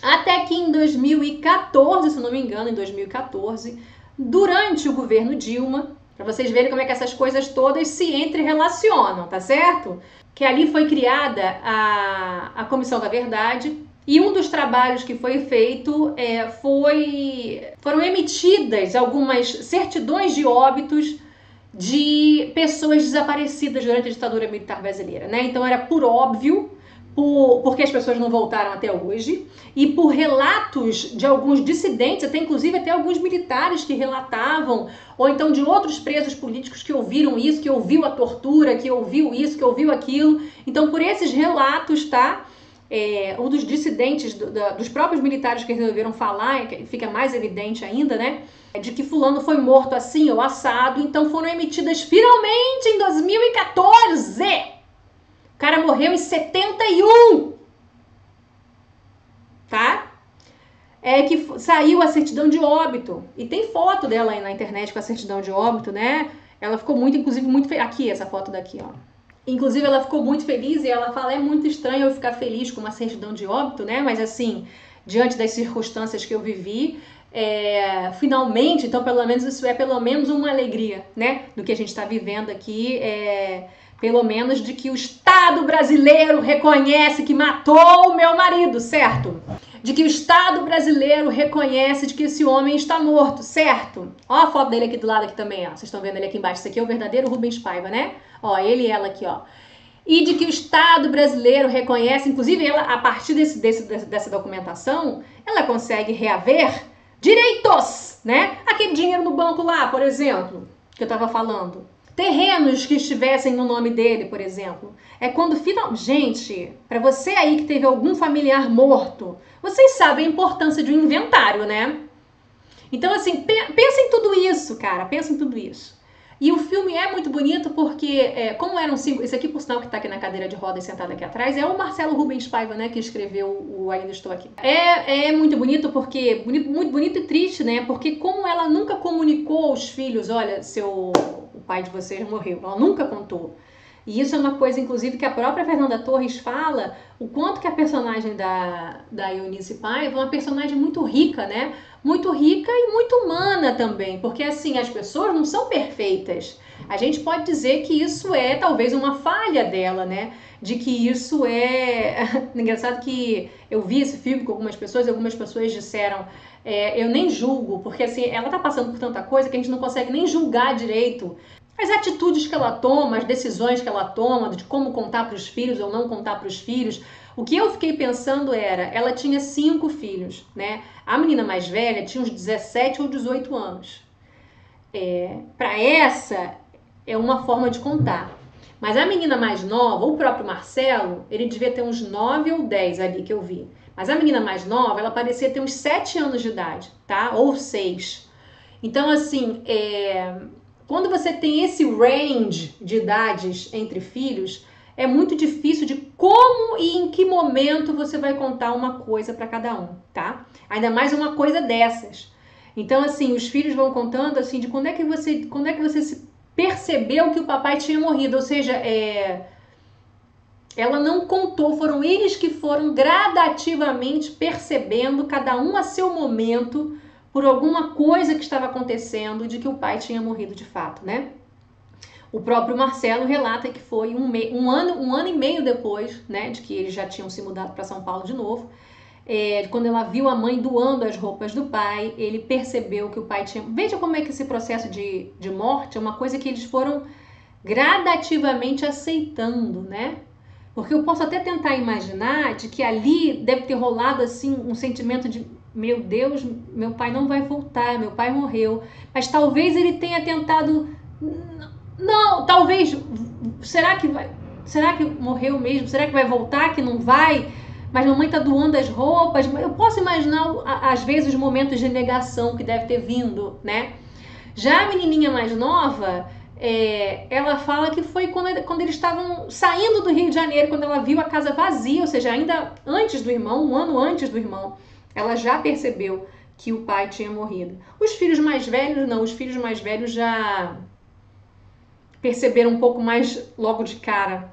até que em 2014, se não me engano, em 2014, durante o governo Dilma, para vocês verem como é que essas coisas todas se entrerelacionam, tá certo? Que ali foi criada a Comissão da Verdade, e um dos trabalhos que foi feito foram emitidas algumas certidões de óbitos de pessoas desaparecidas durante a ditadura militar brasileira, né? Então era por óbvio, porque as pessoas não voltaram até hoje, e por relatos de alguns dissidentes, inclusive até alguns militares que relatavam, ou então de outros presos políticos que ouviram isso, que ouviu a tortura, que ouviu isso, que ouviu aquilo. Então por esses relatos, tá? Um dos dissidentes dos próprios militares que resolveram falar, que fica mais evidente ainda, né? De que fulano foi morto assim ou assado. Então foram emitidas finalmente em 2014. O cara morreu em 71, tá? Que saiu a certidão de óbito. E tem foto dela aí na internet com a certidão de óbito, né? Ela ficou inclusive muito feliz. Aqui, essa foto daqui, ó. Inclusive, ela ficou muito feliz e ela fala, é muito estranho eu ficar feliz com uma certidão de óbito, né? Mas assim, diante das circunstâncias que eu vivi, finalmente, então pelo menos isso é pelo menos uma alegria, né? Do que a gente está vivendo aqui, pelo menos de que o Estado brasileiro reconhece que matou o meu marido, certo? De que o Estado brasileiro reconhece de que esse homem está morto, certo? Ó a foto dele aqui do lado aqui também, ó. Vocês estão vendo ele aqui embaixo. Isso aqui é o verdadeiro Rubens Paiva, né? Ó, ele e ela aqui, ó. E de que o Estado brasileiro reconhece, inclusive ela, a partir dessa documentação, ela consegue reaver direitos, né? Aquele dinheiro no banco lá, por exemplo, que eu tava falando. Terrenos que estivessem no nome dele, por exemplo. Gente, para você aí que teve algum familiar morto, vocês sabem a importância de um inventário, né? Então, assim, pensa em tudo isso, cara. Pensa em tudo isso. E o filme é muito bonito porque, como eram cinco... Esse aqui, por sinal, que tá aqui na cadeira de rodas sentado aqui atrás, é o Marcelo Rubens Paiva, né? Que escreveu o Ainda Estou Aqui. É muito bonito porque... Muito bonito e triste, né? Porque como ela nunca comunicou aos filhos, olha, o pai de vocês morreu. Ela nunca contou. E isso é uma coisa, inclusive, que a própria Fernanda Torres fala, o quanto que a personagem da Eunice Paiva é uma personagem muito rica, né? Muito rica e muito humana também, porque assim, as pessoas não são perfeitas. A gente pode dizer que isso é talvez uma falha dela, né? De que isso é... Engraçado que eu vi esse filme com algumas pessoas e algumas pessoas disseram, eu nem julgo, porque assim, ela tá passando por tanta coisa que a gente não consegue nem julgar direito as atitudes que ela toma, as decisões que ela toma, de como contar para os filhos ou não contar para os filhos. O que eu fiquei pensando ela tinha 5 filhos, né? A menina mais velha tinha uns 17 ou 18 anos. Para essa, é uma forma de contar. Mas a menina mais nova, o próprio Marcelo, ele devia ter uns 9 ou 10 ali que eu vi. Mas a menina mais nova, ela parecia ter uns 7 anos de idade, tá? Ou 6. Então, assim, quando você tem esse range de idades entre filhos, é muito difícil de como e em que momento você vai contar uma coisa para cada um, tá? Ainda mais uma coisa dessas. Então, assim, os filhos vão contando, assim, de quando é que você se percebeu que o papai tinha morrido. Ou seja, ela não contou, foram eles que foram gradativamente percebendo, cada um a seu momento, por alguma coisa que estava acontecendo, de que o pai tinha morrido de fato, né? O próprio Marcelo relata que foi um ano e meio depois, né, de que eles já tinham se mudado para São Paulo de novo, quando ela viu a mãe doando as roupas do pai, ele percebeu que o pai tinha... Veja como é que esse processo de morte é uma coisa que eles foram gradativamente aceitando, né? Porque eu posso até tentar imaginar de que ali deve ter rolado assim um sentimento de meu Deus, meu pai não vai voltar, meu pai morreu. Mas talvez ele tenha tentado... Não, talvez... Será que morreu mesmo? Será que vai voltar, que não vai? Mas mamãe tá doando as roupas. Eu posso imaginar, às vezes, os momentos de negação que deve ter vindo, né? Já a menininha mais nova, ela fala que foi quando eles estavam saindo do Rio de Janeiro, quando ela viu a casa vazia, ou seja, ainda antes do irmão, um ano antes do irmão, ela já percebeu que o pai tinha morrido. Os filhos mais velhos não, os filhos mais velhos já perceberam um pouco mais logo de cara.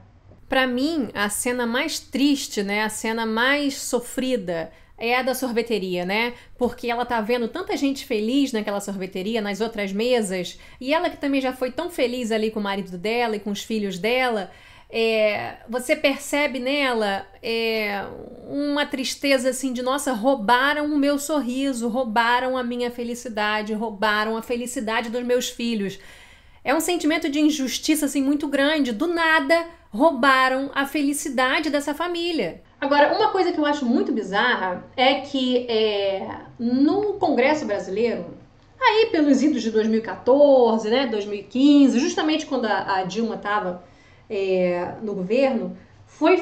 Para mim, a cena mais triste, né, a cena mais sofrida é a da sorveteria, né? Porque ela tá vendo tanta gente feliz naquela sorveteria, nas outras mesas, e ela que também já foi tão feliz ali com o marido dela e com os filhos dela, você percebe nela uma tristeza assim de, nossa, roubaram o meu sorriso, roubaram a minha felicidade, roubaram a felicidade dos meus filhos. É um sentimento de injustiça assim muito grande. Do nada, roubaram a felicidade dessa família. Agora, uma coisa que eu acho muito bizarra é que no Congresso Brasileiro, aí pelos idos de 2014, né, 2015, justamente quando a Dilma estava no governo, foi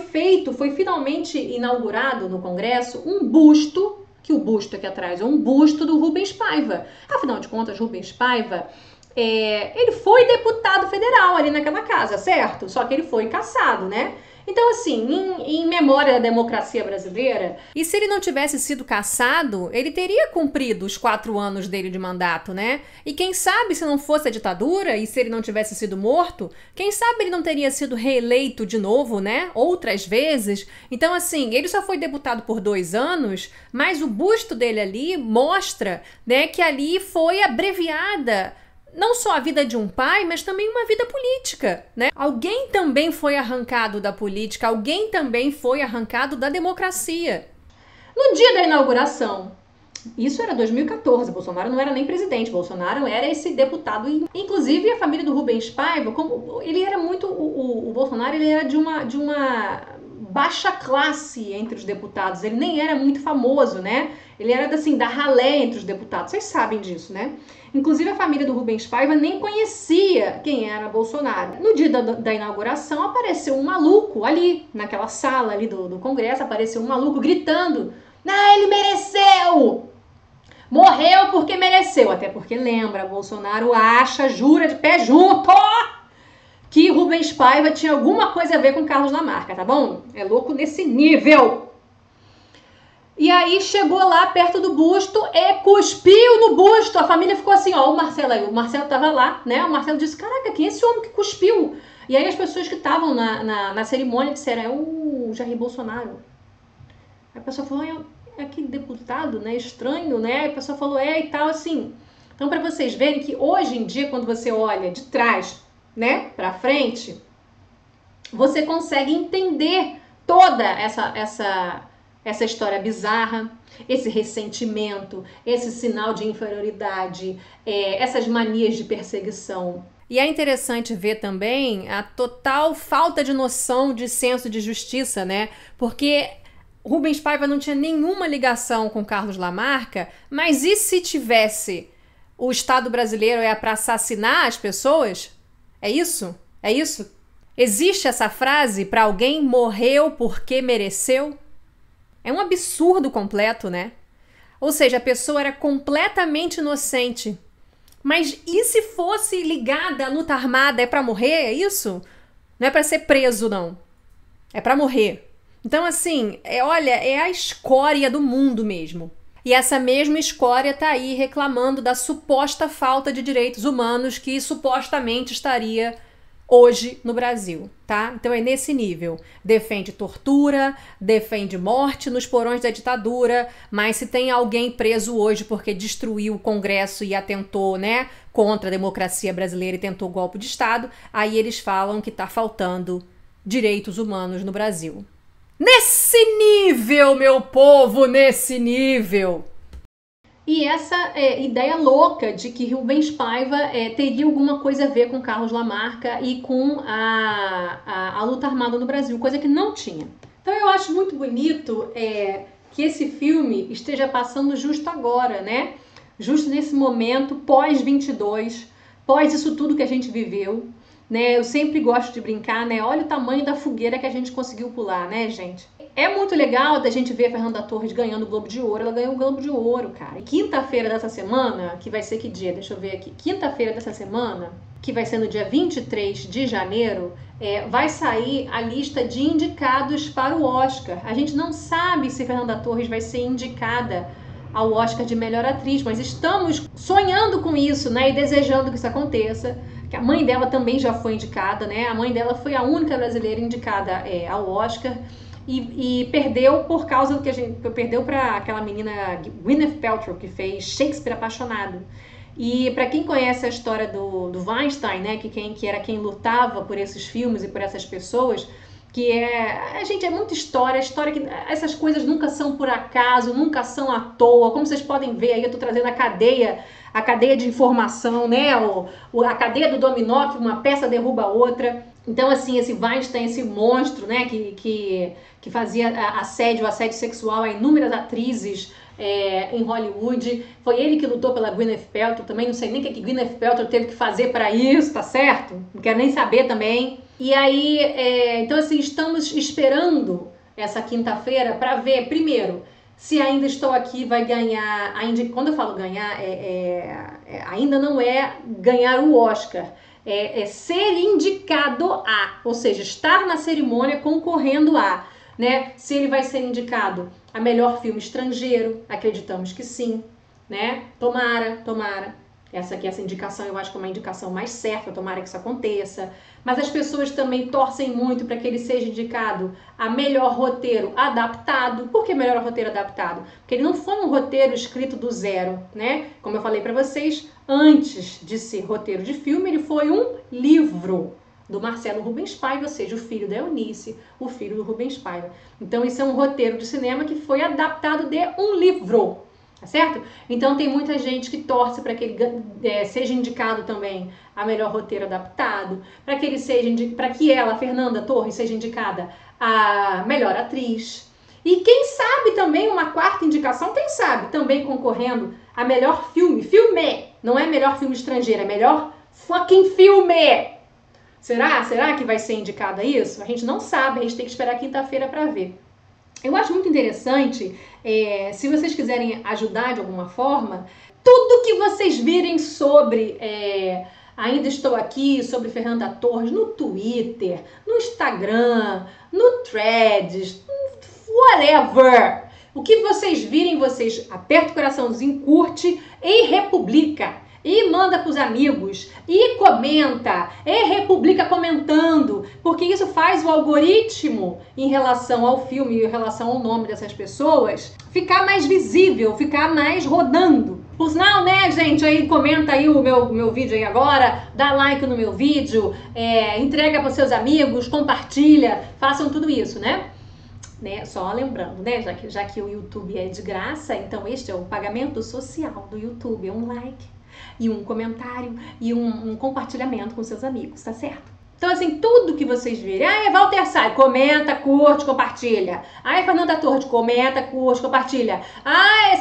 finalmente inaugurado no Congresso um busto, que o busto aqui atrás é um busto do Rubens Paiva. Afinal de contas, Rubens Paiva ele foi deputado federal ali naquela casa, certo? Só que ele foi cassado, né? Então, assim, em memória da democracia brasileira... E se ele não tivesse sido cassado, ele teria cumprido os 4 anos dele de mandato, né? E quem sabe se não fosse a ditadura e se ele não tivesse sido morto, quem sabe ele não teria sido reeleito de novo, né? Outras vezes. Então, assim, ele só foi deputado por 2 anos, mas o busto dele ali mostra, né, que ali foi abreviada não só a vida de um pai, mas também uma vida política, né? Alguém também foi arrancado da política, alguém também foi arrancado da democracia. No dia da inauguração, isso era 2014, Bolsonaro não era nem presidente, Bolsonaro era esse deputado. Inclusive a família do Rubens Paiva, como ele era muito... O Bolsonaro ele era de uma baixa classe entre os deputados, ele nem era muito famoso, né? Ele era assim, da ralé entre os deputados, vocês sabem disso, né? Inclusive a família do Rubens Paiva nem conhecia quem era Bolsonaro. No dia da inauguração apareceu um maluco ali, naquela sala ali do Congresso, apareceu um maluco gritando: "Ah, ele mereceu! Morreu porque mereceu", até porque lembra, Bolsonaro acha, jura de pé junto, que Rubens Paiva tinha alguma coisa a ver com Carlos Lamarca, tá bom? É louco nesse nível. E aí chegou lá perto do busto e cuspiu no busto. A família ficou assim, ó, o Marcelo aí. O Marcelo tava lá, né? O Marcelo disse, caraca, quem é esse homem que cuspiu? E aí as pessoas que estavam na cerimônia disseram, é o Jair Bolsonaro. Aí a pessoa falou, é aquele deputado, né? Estranho, né? Aí a pessoa falou, e tal, assim. Então, para vocês verem que hoje em dia, quando você olha de trás, né, pra frente, você consegue entender toda essa história bizarra, esse ressentimento, esse sinal de inferioridade, essas manias de perseguição. E é interessante ver também a total falta de noção de senso de justiça, né? Porque Rubens Paiva não tinha nenhuma ligação com Carlos Lamarca, mas e se tivesse? O Estado brasileiro é para assassinar as pessoas? É isso? É isso? Existe essa frase para alguém morreu porque mereceu? É um absurdo completo, né? Ou seja, a pessoa era completamente inocente. Mas e se fosse ligada à luta armada? É pra morrer? É isso? Não é pra ser preso, não. É pra morrer. Então, assim, olha, é a escória do mundo mesmo. E essa mesma escória tá aí reclamando da suposta falta de direitos humanos que supostamente estaria hoje no Brasil, tá? Então é nesse nível. Defende tortura, defende morte nos porões da ditadura, mas se tem alguém preso hoje porque destruiu o Congresso e atentou, né, contra a democracia brasileira e tentou golpe de Estado, aí eles falam que tá faltando direitos humanos no Brasil. Nesse nível, meu povo, nesse nível! E essa ideia louca de que Rubens Paiva teria alguma coisa a ver com Carlos Lamarca e com a luta armada no Brasil, coisa que não tinha. Então eu acho muito bonito que esse filme esteja passando justo agora, né? Justo nesse momento, pós-22, pós isso tudo que a gente viveu, né? Eu sempre gosto de brincar, né? Olha o tamanho da fogueira que a gente conseguiu pular, né, gente? é muito legal da gente ver a Fernanda Torres ganhando o Globo de Ouro. Ela ganhou o Globo de Ouro, cara. Quinta-feira dessa semana, que vai ser que dia? Deixa eu ver aqui. Quinta-feira dessa semana, que vai ser no dia 23 de janeiro, vai sair a lista de indicados para o Oscar. A gente não sabe se Fernanda Torres vai ser indicada ao Oscar de melhor atriz, mas estamos sonhando com isso, né, e desejando que isso aconteça. Que a mãe dela também já foi indicada, né? A mãe dela foi a única brasileira indicada ao Oscar e perdeu por causa do que perdeu para aquela menina Gwyneth Paltrow, que fez Shakespeare Apaixonado. E para quem conhece a história do Weinstein, né, que era quem lutava por esses filmes e por essas pessoas, gente, é muita história que essas coisas nunca são por acaso, nunca são à toa. Como vocês podem ver aí, eu tô trazendo a cadeia de informação, né? A cadeia do dominó, que uma peça derruba a outra. Então, assim, esse Weinstein, esse monstro, né, que fazia assédio sexual a inúmeras atrizes em Hollywood, foi ele que lutou pela Gwyneth Paltrow também. Não sei nem o que Gwyneth Paltrow teve que fazer para isso, tá certo? Não quero nem saber também. E aí, então assim, estamos esperando essa quinta-feira para ver, primeiro, se Ainda Estou Aqui vai ganhar, quando eu falo ganhar, ainda não é ganhar o Oscar, é ser indicado a, ou seja, estar na cerimônia concorrendo a, né? Se ele vai ser indicado a melhor filme estrangeiro, acreditamos que sim, né? Tomara. Essa indicação eu acho que é uma indicação mais certa, tomara que isso aconteça. Mas as pessoas também torcem muito para que ele seja indicado a melhor roteiro adaptado. Por que melhor roteiro adaptado? Porque ele não foi um roteiro escrito do zero, né? Como eu falei para vocês, antes de ser roteiro de filme, ele foi um livro do Marcelo Rubens Paiva, ou seja, o filho da Eunice, o filho do Rubens Paiva. Então, isso é um roteiro de cinema que foi adaptado de um livro. Tá certo? Então tem muita gente que torce para que ele seja indicado também a melhor roteiro adaptado, para que ela, Fernanda Torres, seja indicada a melhor atriz. E quem sabe também uma quarta indicação, quem sabe também concorrendo a melhor filme, não é melhor filme estrangeiro, é melhor fucking filme. Será que vai ser indicado a isso? A gente não sabe, a gente tem que esperar quinta-feira para ver. Eu acho muito interessante, se vocês quiserem ajudar de alguma forma, tudo que vocês virem sobre Ainda Estou Aqui, sobre Fernanda Torres, no Twitter, no Instagram, no Threads, whatever. O que vocês virem, vocês apertam o coraçãozinho, curte e republica. E manda pros amigos, e comenta, e republica comentando, porque isso faz o algoritmo em relação ao filme, em relação ao nome dessas pessoas, ficar mais visível, ficar mais rodando. Por sinal, né, gente, aí comenta aí o meu vídeo aí agora, dá like no meu vídeo, entrega pros seus amigos, compartilha, façam tudo isso, né? Só lembrando, né, já que o YouTube é de graça, então este é o pagamento social do YouTube, é um like e um comentário e um compartilhamento com seus amigos, tá certo? Então, assim, tudo que vocês virem, Walter Salles, comenta, curte, compartilha. Fernanda Torres, comenta, curte, compartilha.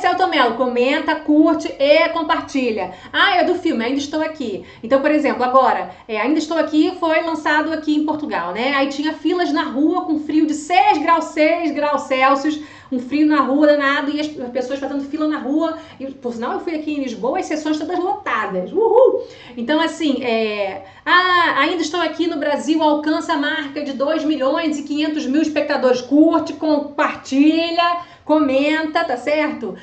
Celton Mello, comenta, curte e compartilha. É do filme, Ainda Estou Aqui. Então, por exemplo, agora, Ainda Estou Aqui foi lançado aqui em Portugal, né? Aí tinha filas na rua com frio de 6 graus Celsius, um frio na rua danado, e as pessoas fazendo fila na rua. E, por sinal, eu fui aqui em Lisboa, as sessões todas lotadas. Uhul! Então, assim, Ainda Estou Aqui no Brasil alcança a marca de 2.500.000 espectadores. Curte, compartilha, comenta, tá certo?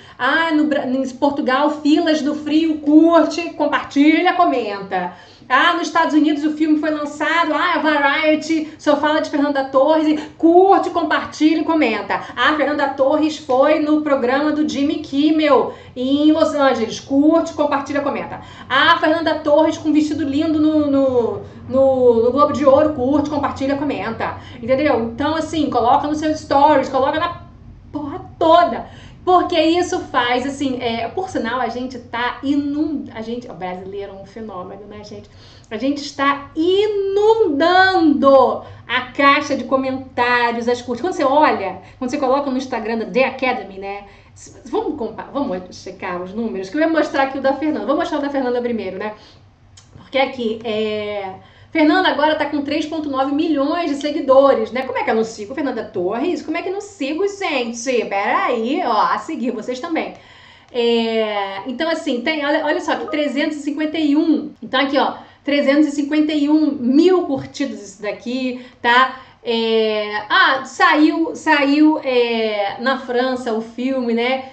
Em Portugal, filas no frio, curte, compartilha, comenta. Nos Estados Unidos o filme foi lançado, a Variety só fala de Fernanda Torres, curte, compartilha e comenta. Fernanda Torres foi no programa do Jimmy Kimmel em Los Angeles, curte, compartilha, comenta. Fernanda Torres com vestido lindo no Globo de Ouro, curte, compartilha, comenta. Entendeu? Então, assim, coloca nos seus stories, coloca na porra toda. Porque isso faz, assim, por sinal, a gente tá o brasileiro é um fenômeno, né, gente? A gente está inundando a caixa de comentários, as curtidas. Quando você coloca no Instagram da The Academy, né? Vamos checar os números, que eu ia mostrar aqui o da Fernanda. Vou mostrar o da Fernanda primeiro, né? Porque aqui, Fernanda agora tá com 3,9 milhões de seguidores, né? Como é que eu não sigo Fernanda Torres? Como é que eu não sigo, gente? Peraí, ó, a seguir vocês também. Então, assim, tem, olha só, que 351. Então, aqui, ó, 351 mil curtidas isso daqui, tá? Saiu na França o filme, né?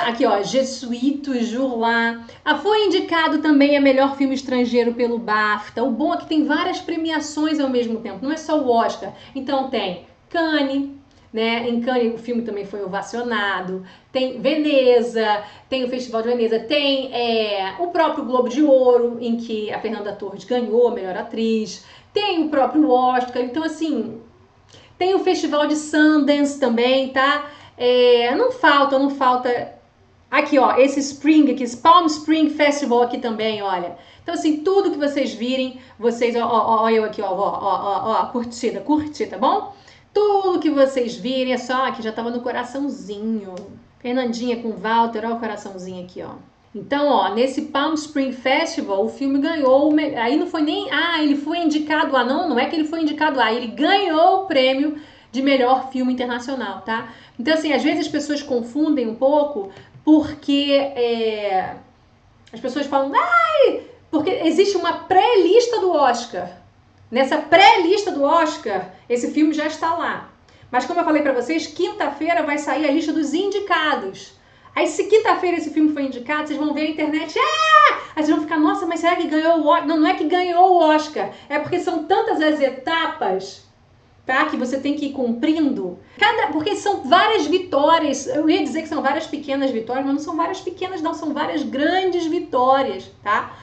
Aqui, ó, Je suis toujours là. Foi indicado também a melhor filme estrangeiro pelo BAFTA. O bom é que tem várias premiações ao mesmo tempo, não é só o Oscar. Então tem Cannes, né? Em Cannes o filme também foi ovacionado. Tem Veneza, tem o Festival de Veneza, tem o próprio Globo de Ouro, em que a Fernanda Torres ganhou a melhor atriz. Tem o próprio Oscar. Então, assim, tem o Festival de Sundance também, tá? Não falta. Aqui, ó, esse Palm Spring Festival aqui também, olha. Então, assim, tudo que vocês virem, vocês, ó, eu aqui, ó, curtida, tá bom? Tudo que vocês virem, é só, aqui já tava no coraçãozinho. Fernandinha com Walter, ó o coraçãozinho aqui, ó. Então, ó, nesse Palm Spring Festival, o filme ganhou, aí não foi nem, ele foi indicado não é que ele foi indicado ele ganhou o prêmio de melhor filme internacional, tá? Então, assim, às vezes as pessoas confundem um pouco, porque as pessoas falam, porque existe uma pré-lista do Oscar. Nessa pré-lista do Oscar, esse filme já está lá. Mas como eu falei pra vocês, quinta-feira vai sair a lista dos indicados. Aí se quinta-feira esse filme foi indicado, vocês vão ver a internet, aí vocês vão ficar, nossa, mas será que ganhou o Oscar? Não é que ganhou o Oscar, é porque são tantas as etapas, tá, que você tem que ir cumprindo. Porque são várias vitórias, eu ia dizer que são várias pequenas vitórias, mas não são várias pequenas não, são várias grandes vitórias, tá?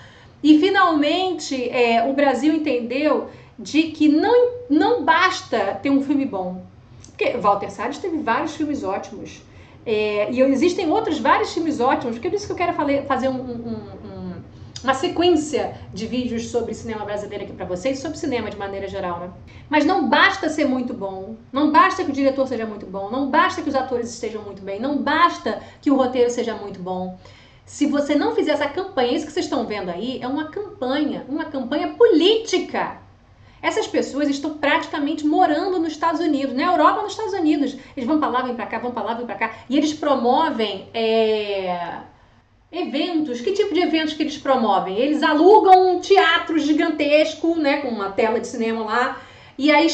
E finalmente o Brasil entendeu de que não basta ter um filme bom. Porque Walter Salles teve vários filmes ótimos. E existem vários filmes ótimos, porque é por isso que eu quero fazer uma sequência de vídeos sobre cinema brasileiro aqui pra vocês, sobre cinema de maneira geral, né? Mas não basta ser muito bom, não basta que o diretor seja muito bom, não basta que os atores estejam muito bem, não basta que o roteiro seja muito bom. Se você não fizer essa campanha, isso que vocês estão vendo aí é uma campanha política. Essas pessoas estão praticamente morando nos Estados Unidos, na Europa, nos Estados Unidos. Eles vão pra lá, vêm pra cá, vão pra lá, vêm pra cá. E eles promovem eventos. Que tipo de eventos que eles promovem? Eles alugam um teatro gigantesco, né, com uma tela de cinema lá. E aí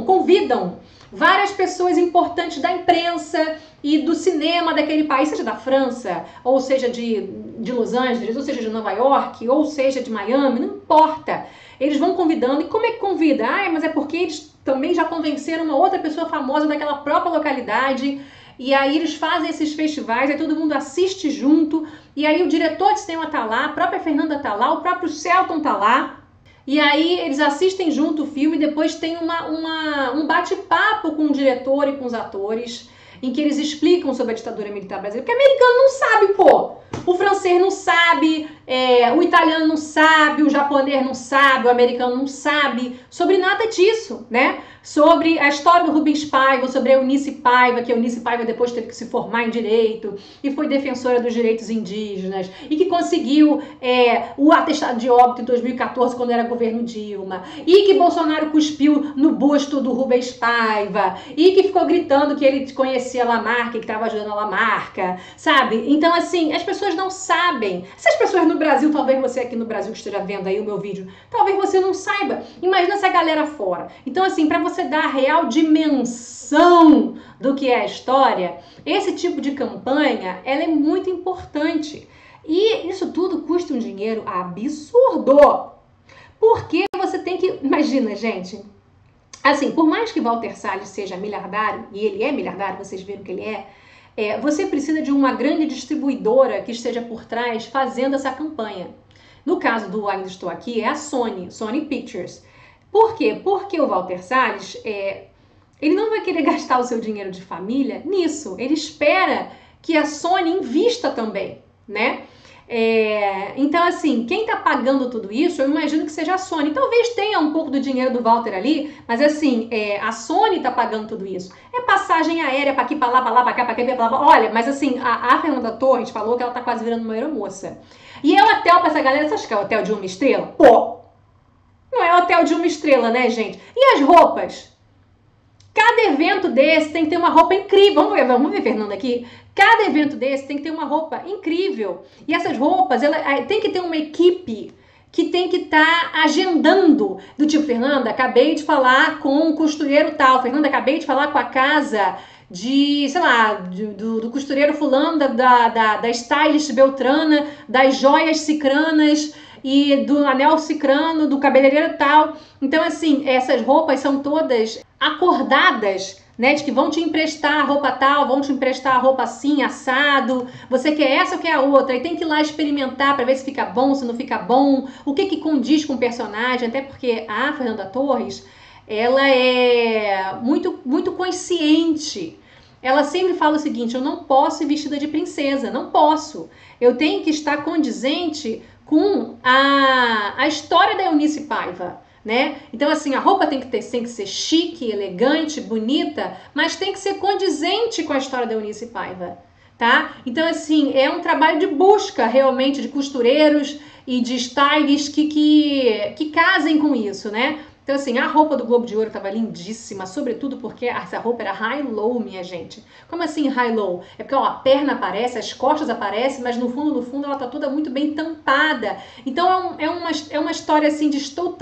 convidam várias pessoas importantes da imprensa e do cinema daquele país, seja da França, ou seja de Los Angeles, ou seja de Nova York, ou seja de Miami, não importa. Eles vão convidando. E como é que convida? Mas é porque eles também já convenceram uma outra pessoa famosa daquela própria localidade. E aí eles fazem esses festivais, aí todo mundo assiste junto. E aí o diretor de cinema tá lá, a própria Fernanda tá lá, o próprio Celton tá lá. E aí eles assistem junto o filme e depois tem um bate-papo com o diretor e com os atores, em que eles explicam sobre a ditadura militar brasileira. Porque o americano não sabe, pô! O francês não sabe, o italiano não sabe, o japonês não sabe, o americano não sabe sobre nada disso, né? Sobre a história do Rubens Paiva, sobre a Eunice Paiva, que a Eunice Paiva depois teve que se formar em Direito e foi defensora dos direitos indígenas e que conseguiu o atestado de óbito em 2014 quando era governo Dilma e que Bolsonaro cuspiu no busto do Rubens Paiva e que ficou gritando que ele conhecia a Lamarca e que estava ajudando a Lamarca, sabe? Então, assim, as pessoas não sabem. Essas pessoas no Brasil, talvez você aqui no Brasil que esteja vendo aí o meu vídeo, talvez você não saiba. Imagina essa galera fora. Então, assim, para você dar a real dimensão do que é a história, esse tipo de campanha, ela é muito importante. E isso tudo custa um dinheiro absurdo. Porque você tem que... Imagina, gente... Assim, por mais que Walter Salles seja miliardário, e ele é miliardário, vocês viram que ele você precisa de uma grande distribuidora que esteja por trás fazendo essa campanha. No caso do Ainda Estou Aqui, é a Sony Pictures. Por quê? Porque o Walter Salles, ele não vai querer gastar o seu dinheiro de família nisso. Ele espera que a Sony invista também, né? Então, assim, quem tá pagando tudo isso, eu imagino que seja a Sony. Talvez tenha um pouco do dinheiro do Walter ali, mas assim, a Sony tá pagando tudo isso. É passagem aérea pra aqui, pra lá, pra lá, pra cá, pra cá, pra lá. Olha, mas assim, a Fernanda Torres falou que ela tá quase virando uma aeromoça. E é o hotel pra essa galera, você acha que é o hotel de 1 estrela? Pô! Não é hotel de 1 estrela, né, gente? E as roupas? Cada evento desse tem que ter uma roupa incrível. Vamos ver, Fernanda, aqui. Cada evento desse tem que ter uma roupa incrível. E essas roupas, tem que ter uma equipe que tem que estar agendando. Do tipo, Fernanda, acabei de falar com o costureiro tal. Fernanda, acabei de falar com a casa de, sei lá, do costureiro fulano, da stylist beltrana, das joias cicranas e do anel cicrano, do cabeleireiro tal. Então, assim, essas roupas são todas acordadas, né, de que vão te emprestar a roupa tal, vão te emprestar a roupa assim, assado, você quer essa ou quer a outra, e tem que ir lá experimentar para ver se fica bom, se não fica bom, o que condiz com o personagem, até porque a Fernanda Torres, ela é muito consciente. Ela sempre fala o seguinte, eu não posso ir vestida de princesa, não posso. Eu tenho que estar condizente com a história da Eunice Paiva, né? Então, assim, a roupa tem que ser chique, elegante, bonita, mas tem que ser condizente com a história da Eunice Paiva, tá? Então, assim, é um trabalho de busca, realmente, de costureiros e de stylists que casem com isso, né? Então, assim, a roupa do Globo de Ouro tava lindíssima, sobretudo porque essa roupa era high-low, minha gente. Como assim high-low? É porque, ó, a perna aparece, as costas aparecem, mas no fundo, ela tá toda muito bem tampada. Então, é uma história, assim, de estou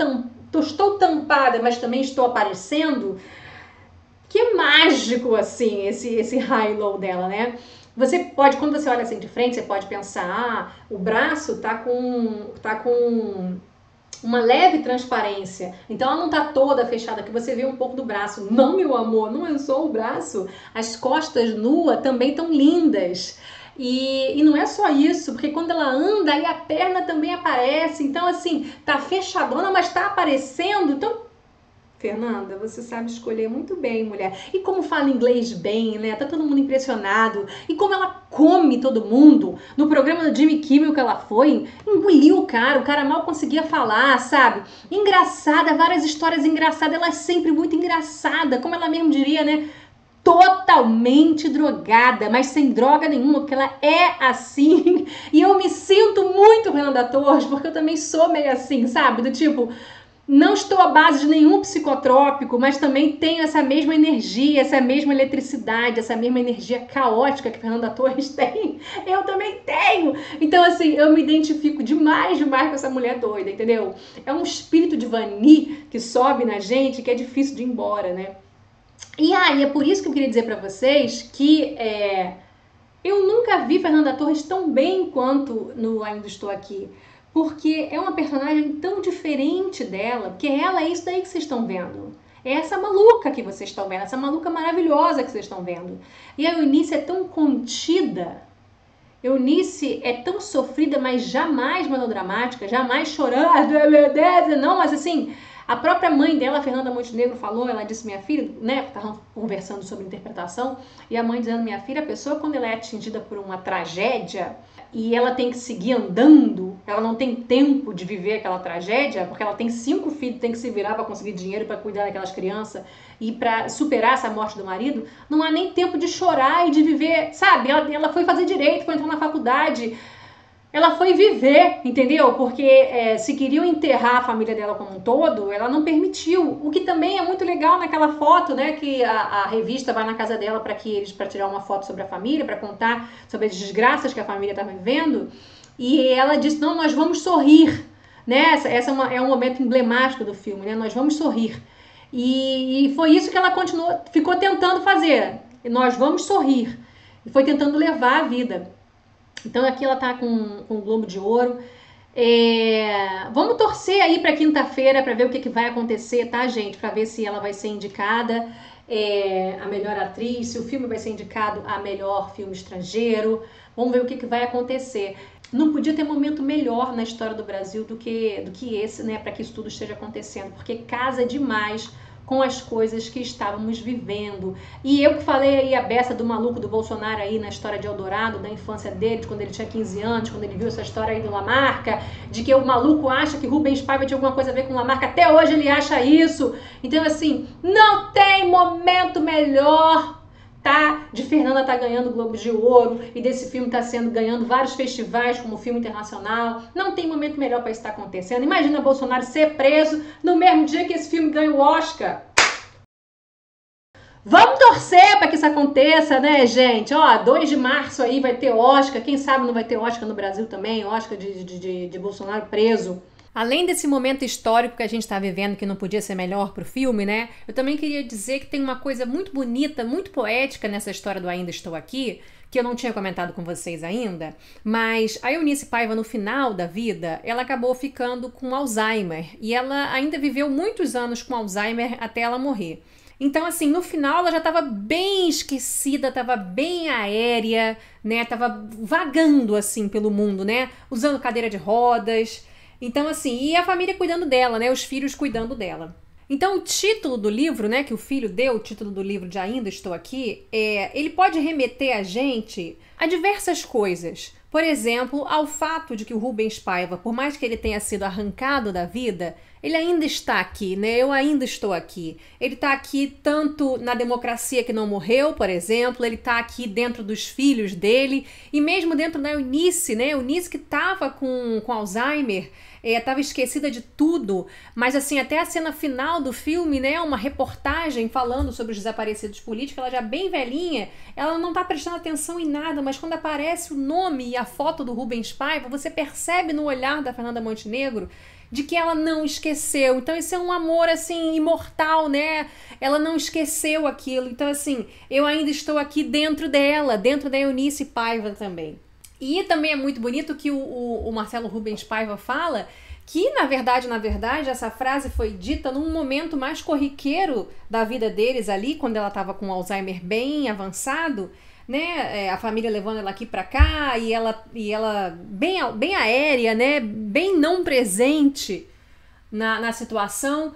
tampada, mas também estou aparecendo. Que mágico, assim, esse high-low dela, né? Você pode, quando você olha assim de frente, você pode pensar, o braço tá com uma leve transparência, então ela não tá toda fechada, que você vê um pouco do braço. Não, meu amor, não é só o braço, as costas nuas também tão lindas. E não é só isso, porque quando ela anda, aí a perna também aparece, então assim, tá fechadona, mas tá aparecendo, então... Fernanda, você sabe escolher muito bem, mulher. E como fala inglês bem, né? Tá todo mundo impressionado. E como ela come todo mundo. No programa do Jimmy Kimmel que ela foi, engoliu o cara mal conseguia falar, sabe? Engraçada, várias histórias engraçadas. Ela é sempre muito engraçada, como ela mesmo diria, né? Totalmente drogada, mas sem droga nenhuma, porque ela é assim. E eu me sinto muito Fernanda Torres, porque eu também sou meio assim, sabe? Do tipo... Não estou à base de nenhum psicotrópico, mas também tenho essa mesma energia, essa mesma eletricidade, essa mesma energia caótica que Fernanda Torres tem. Eu também tenho. Então, assim, eu me identifico demais com essa mulher doida, entendeu? É um espírito de Vani que sobe na gente que é difícil de ir embora, né? E aí, é por isso que eu queria dizer pra vocês que eu nunca vi Fernanda Torres tão bem quanto no Ainda Estou Aqui. Porque é uma personagem tão diferente dela, porque ela é isso daí que vocês estão vendo. É essa maluca que vocês estão vendo, essa maluca maravilhosa que vocês estão vendo. E a Eunice é tão contida, Eunice é tão sofrida, mas jamais melodramática, jamais chorando, meu Deus, não, mas assim... A própria mãe dela, Fernanda Montenegro, falou, ela disse, minha filha, né, estavam conversando sobre interpretação, e a mãe dizendo, minha filha, a pessoa quando ela é atingida por uma tragédia e ela tem que seguir andando, ela não tem tempo de viver aquela tragédia, porque ela tem 5 filhos, tem que se virar para conseguir dinheiro para cuidar daquelas crianças e para superar essa morte do marido, não há nem tempo de chorar e de viver, sabe? Ela foi fazer direito, foi entrar na faculdade, ela foi viver, entendeu? Porque se queriam enterrar a família dela como um todo, ela não permitiu. O que também é muito legal naquela foto, né? Que a revista vai na casa dela para tirar uma foto sobre a família, para contar sobre as desgraças que a família estava vivendo. E ela disse, não, nós vamos sorrir, né? Essa é um momento emblemático do filme, né? Nós vamos sorrir. E foi isso que ela ficou tentando fazer. Nós vamos sorrir. E foi tentando levar a vida. Então aqui ela tá com o Globo de Ouro. Vamos torcer aí para quinta-feira para ver o que vai acontecer, tá, gente? Para ver se ela vai ser indicada a melhor atriz, se o filme vai ser indicado a melhor filme estrangeiro. Vamos ver o que vai acontecer. Não podia ter momento melhor na história do Brasil do que esse, né? Para que isso tudo esteja acontecendo, porque casa demais com as coisas que estávamos vivendo. E eu que falei aí a beça do maluco do Bolsonaro aí na história de Eldorado, da infância dele, de quando ele tinha 15 anos, quando ele viu essa história aí do Lamarca, de que o maluco acha que Rubens Paiva tinha alguma coisa a ver com Lamarca, até hoje ele acha isso. Então assim, não tem momento melhor, de Fernanda tá ganhando o Globo de Ouro e desse filme tá ganhando vários festivais como filme internacional. Não tem momento melhor para isso estar acontecendo. Imagina Bolsonaro ser preso no mesmo dia que esse filme ganha o Oscar. Vamos torcer para que isso aconteça, né, gente? Ó, 2 de março aí vai ter Oscar. Quem sabe não vai ter Oscar no Brasil também, Oscar de Bolsonaro preso. Além desse momento histórico que a gente está vivendo, que não podia ser melhor para o filme, né? Eu também queria dizer que tem uma coisa muito bonita, muito poética nessa história do Ainda Estou Aqui, que eu não tinha comentado com vocês ainda, mas a Eunice Paiva, no final da vida, ela acabou ficando com Alzheimer, e ela ainda viveu muitos anos com Alzheimer até ela morrer. Então, assim, no final ela já estava bem esquecida, estava bem aérea, né? Tava vagando, assim, pelo mundo, né? Usando cadeira de rodas. Então, assim, e a família cuidando dela, né? Os filhos cuidando dela. Então, o título do livro, né, que o filho deu, o título do livro de Ainda Estou Aqui, ele pode remeter a gente a diversas coisas. Por exemplo, ao fato de que o Rubens Paiva, por mais que ele tenha sido arrancado da vida, ele ainda está aqui, né? Eu ainda estou aqui. Ele está aqui tanto na democracia que não morreu, por exemplo, ele está aqui dentro dos filhos dele, e mesmo dentro da Eunice, né? Eunice que estava com Alzheimer, estava esquecida de tudo, mas assim, até a cena final do filme, né, uma reportagem falando sobre os desaparecidos políticos, ela já bem velhinha, ela não tá prestando atenção em nada, mas quando aparece o nome e a foto do Rubens Paiva, você percebe no olhar da Fernanda Montenegro de que ela não esqueceu. Então isso é um amor, assim, imortal, né? Ela não esqueceu aquilo. Então, assim, eu ainda estou aqui dentro dela, dentro da Eunice Paiva também. E também é muito bonito que o Marcelo Rubens Paiva fala que, na verdade, essa frase foi dita num momento mais corriqueiro da vida deles ali, quando ela estava com Alzheimer bem avançado, né? A família levando ela aqui para cá e ela bem aérea, né? Bem não presente na situação.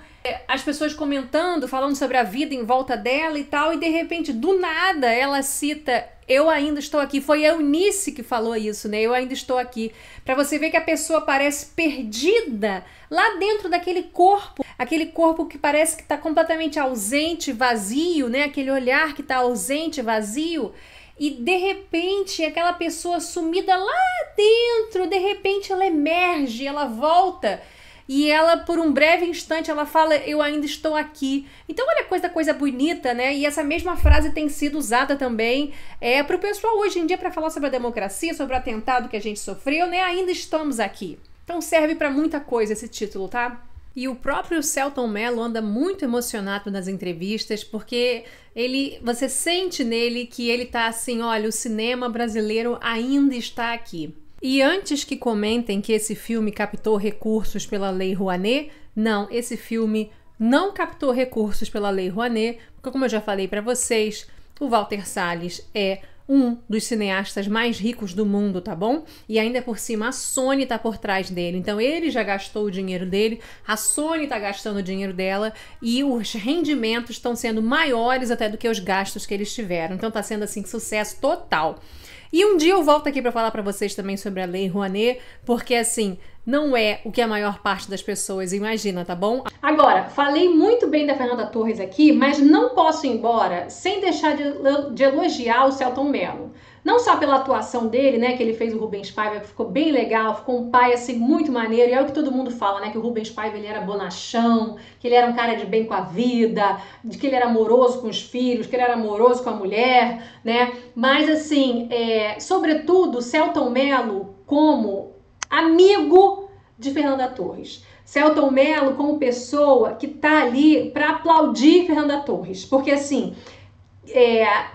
As pessoas comentando, falando sobre a vida em volta dela e tal, e de repente, do nada, ela cita: eu ainda estou aqui. Foi a Eunice que falou isso, né? Eu ainda estou aqui. Pra você ver que a pessoa parece perdida lá dentro daquele corpo. Aquele corpo que parece que tá completamente ausente, vazio, né? Aquele olhar que tá ausente, vazio. E de repente, aquela pessoa sumida lá dentro, de repente ela emerge, ela volta. E ela, por um breve instante, ela fala: eu ainda estou aqui. Então, olha coisa bonita, né? E essa mesma frase tem sido usada também para o pessoal hoje em dia para falar sobre a democracia, sobre o atentado que a gente sofreu, né? Ainda estamos aqui. Então, serve para muita coisa esse título, tá? E o próprio Selton Mello anda muito emocionado nas entrevistas, porque você sente nele que ele tá assim: olha, o cinema brasileiro ainda está aqui. E antes que comentem que esse filme captou recursos pela Lei Rouanet, não, esse filme não captou recursos pela Lei Rouanet, porque, como eu já falei para vocês, o Walter Salles é um dos cineastas mais ricos do mundo, tá bom? E ainda por cima a Sony tá por trás dele, então ele já gastou o dinheiro dele, a Sony tá gastando o dinheiro dela e os rendimentos estão sendo maiores até do que os gastos que eles tiveram, então tá sendo assim sucesso total. E um dia eu volto aqui para falar para vocês também sobre a Lei Rouanet, porque assim, não é o que a maior parte das pessoas imagina, tá bom? Agora, falei muito bem da Fernanda Torres aqui, mas não posso ir embora sem deixar de elogiar o Selton Mello. Não só pela atuação dele, né, que ele fez o Rubens Paiva, que ficou bem legal, ficou um pai assim muito maneiro, e é o que todo mundo fala, né, que o Rubens Paiva ele era bonachão, que ele era um cara de bem com a vida, de que ele era amoroso com os filhos, que ele era amoroso com a mulher, né, mas assim, sobretudo, Selton Mello como amigo de Fernanda Torres. Selton Mello como pessoa que tá ali para aplaudir Fernanda Torres, porque assim,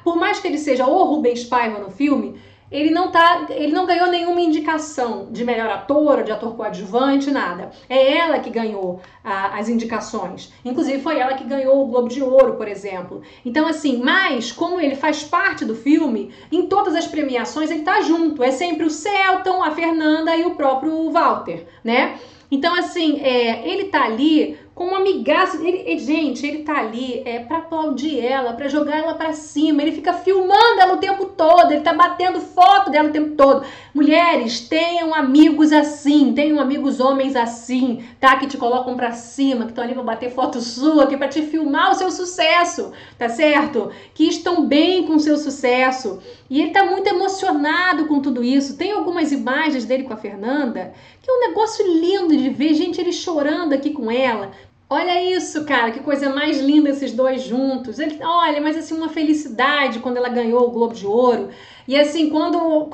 por mais que ele seja o Rubens Paiva no filme, ele não ganhou nenhuma indicação de melhor ator, de ator coadjuvante, nada. É ela que ganhou as indicações. Inclusive foi ela que ganhou o Globo de Ouro, por exemplo. Então assim, mas como ele faz parte do filme, em todas as premiações ele tá junto. É sempre o Selton, a Fernanda e o próprio Walter, né? Então assim, ele tá ali com um amigaço. Gente, ele tá ali pra aplaudir ela, pra jogar ela pra cima. Ele fica filmando ela o tempo todo, ele tá batendo foto dela o tempo todo. Mulheres, tenham amigos assim, tenham amigos homens assim, tá? Que te colocam pra cima, que estão ali pra bater foto sua, que é pra te filmar o seu sucesso, tá certo? Que estão bem com o seu sucesso. E ele tá muito emocionado com tudo isso. Tem algumas imagens dele com a Fernanda, que é um negócio lindo de ver, gente, ele chorando aqui com ela. Olha isso, cara, que coisa mais linda esses dois juntos. Olha, mas assim, uma felicidade quando ela ganhou o Globo de Ouro. E assim, quando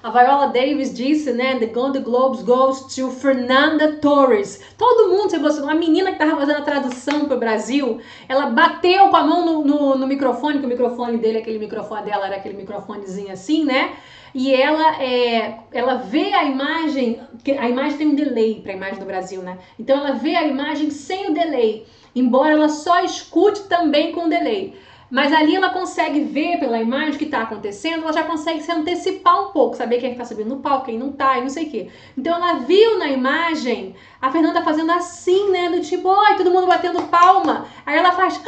a Viola Davis disse, né, The Golden Globes goes to Fernanda Torres. Todo mundo se emocionou. A menina que tava fazendo a tradução pro Brasil, ela bateu com a mão no microfone, que o microfone dele, aquele microfone dela era aquele microfonezinho assim, né? E ela vê a imagem tem um delay para a imagem do Brasil, né? Então ela vê a imagem sem o delay, embora ela só escute também com delay. Mas ali ela consegue ver pela imagem o que está acontecendo, ela já consegue se antecipar um pouco, saber quem está subindo no palco, quem não está, e não sei o quê. Então ela viu na imagem a Fernanda fazendo assim, né, do tipo, oi, todo mundo batendo palma. Aí ela faz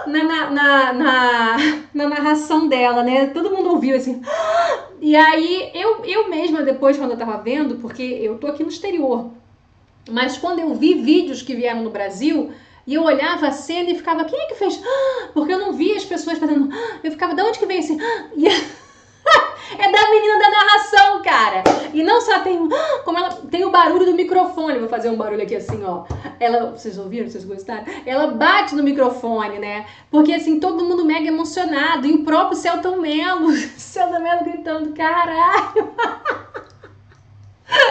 na narração dela, né, todo mundo ouviu assim. E aí eu mesma depois, quando eu tava vendo, porque eu tô aqui no exterior, mas quando eu vi vídeos que vieram no Brasil, e eu olhava a cena e ficava, quem é que fez? Porque eu não via as pessoas fazendo, eu ficava, de onde que vem esse? E é da menina da narração, cara. E não só tem, como ela tem o barulho do microfone. Vou fazer um barulho aqui assim, ó. Vocês ouviram? Vocês gostaram? Ela bate no microfone, né? Porque assim, todo mundo mega emocionado. E o próprio Selton Mello gritando, caralho.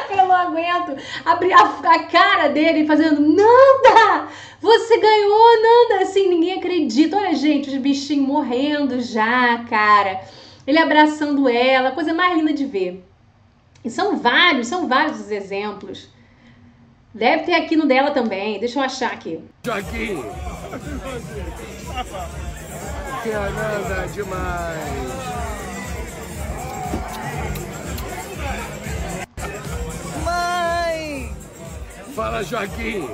Eu não aguento. Abrir a cara dele fazendo, Nanda! Você ganhou, Nanda! Assim, ninguém acredita. Olha, gente, os bichinhos morrendo já, cara. Ele abraçando ela, coisa mais linda de ver. E são vários os exemplos. Deve ter aqui no dela também. Deixa eu achar aqui. Joguinho! Que a Nanda demais! Mãe! Fala, Joguinho!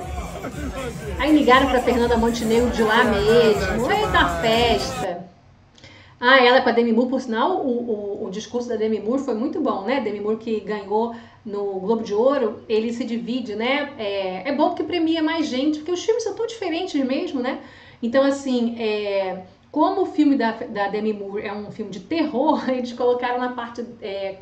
Aí ligaram pra Fernanda Montenegro de lá mesmo. Eita festa! Ela com a Demi Moore, por sinal, o discurso da Demi Moore foi muito bom, né? Demi Moore que ganhou no Globo de Ouro, ele se divide, né? É bom porque premia mais gente, porque os filmes são tão diferentes mesmo, né? Então, assim, como o filme da Demi Moore é um filme de terror, eles colocaram na parte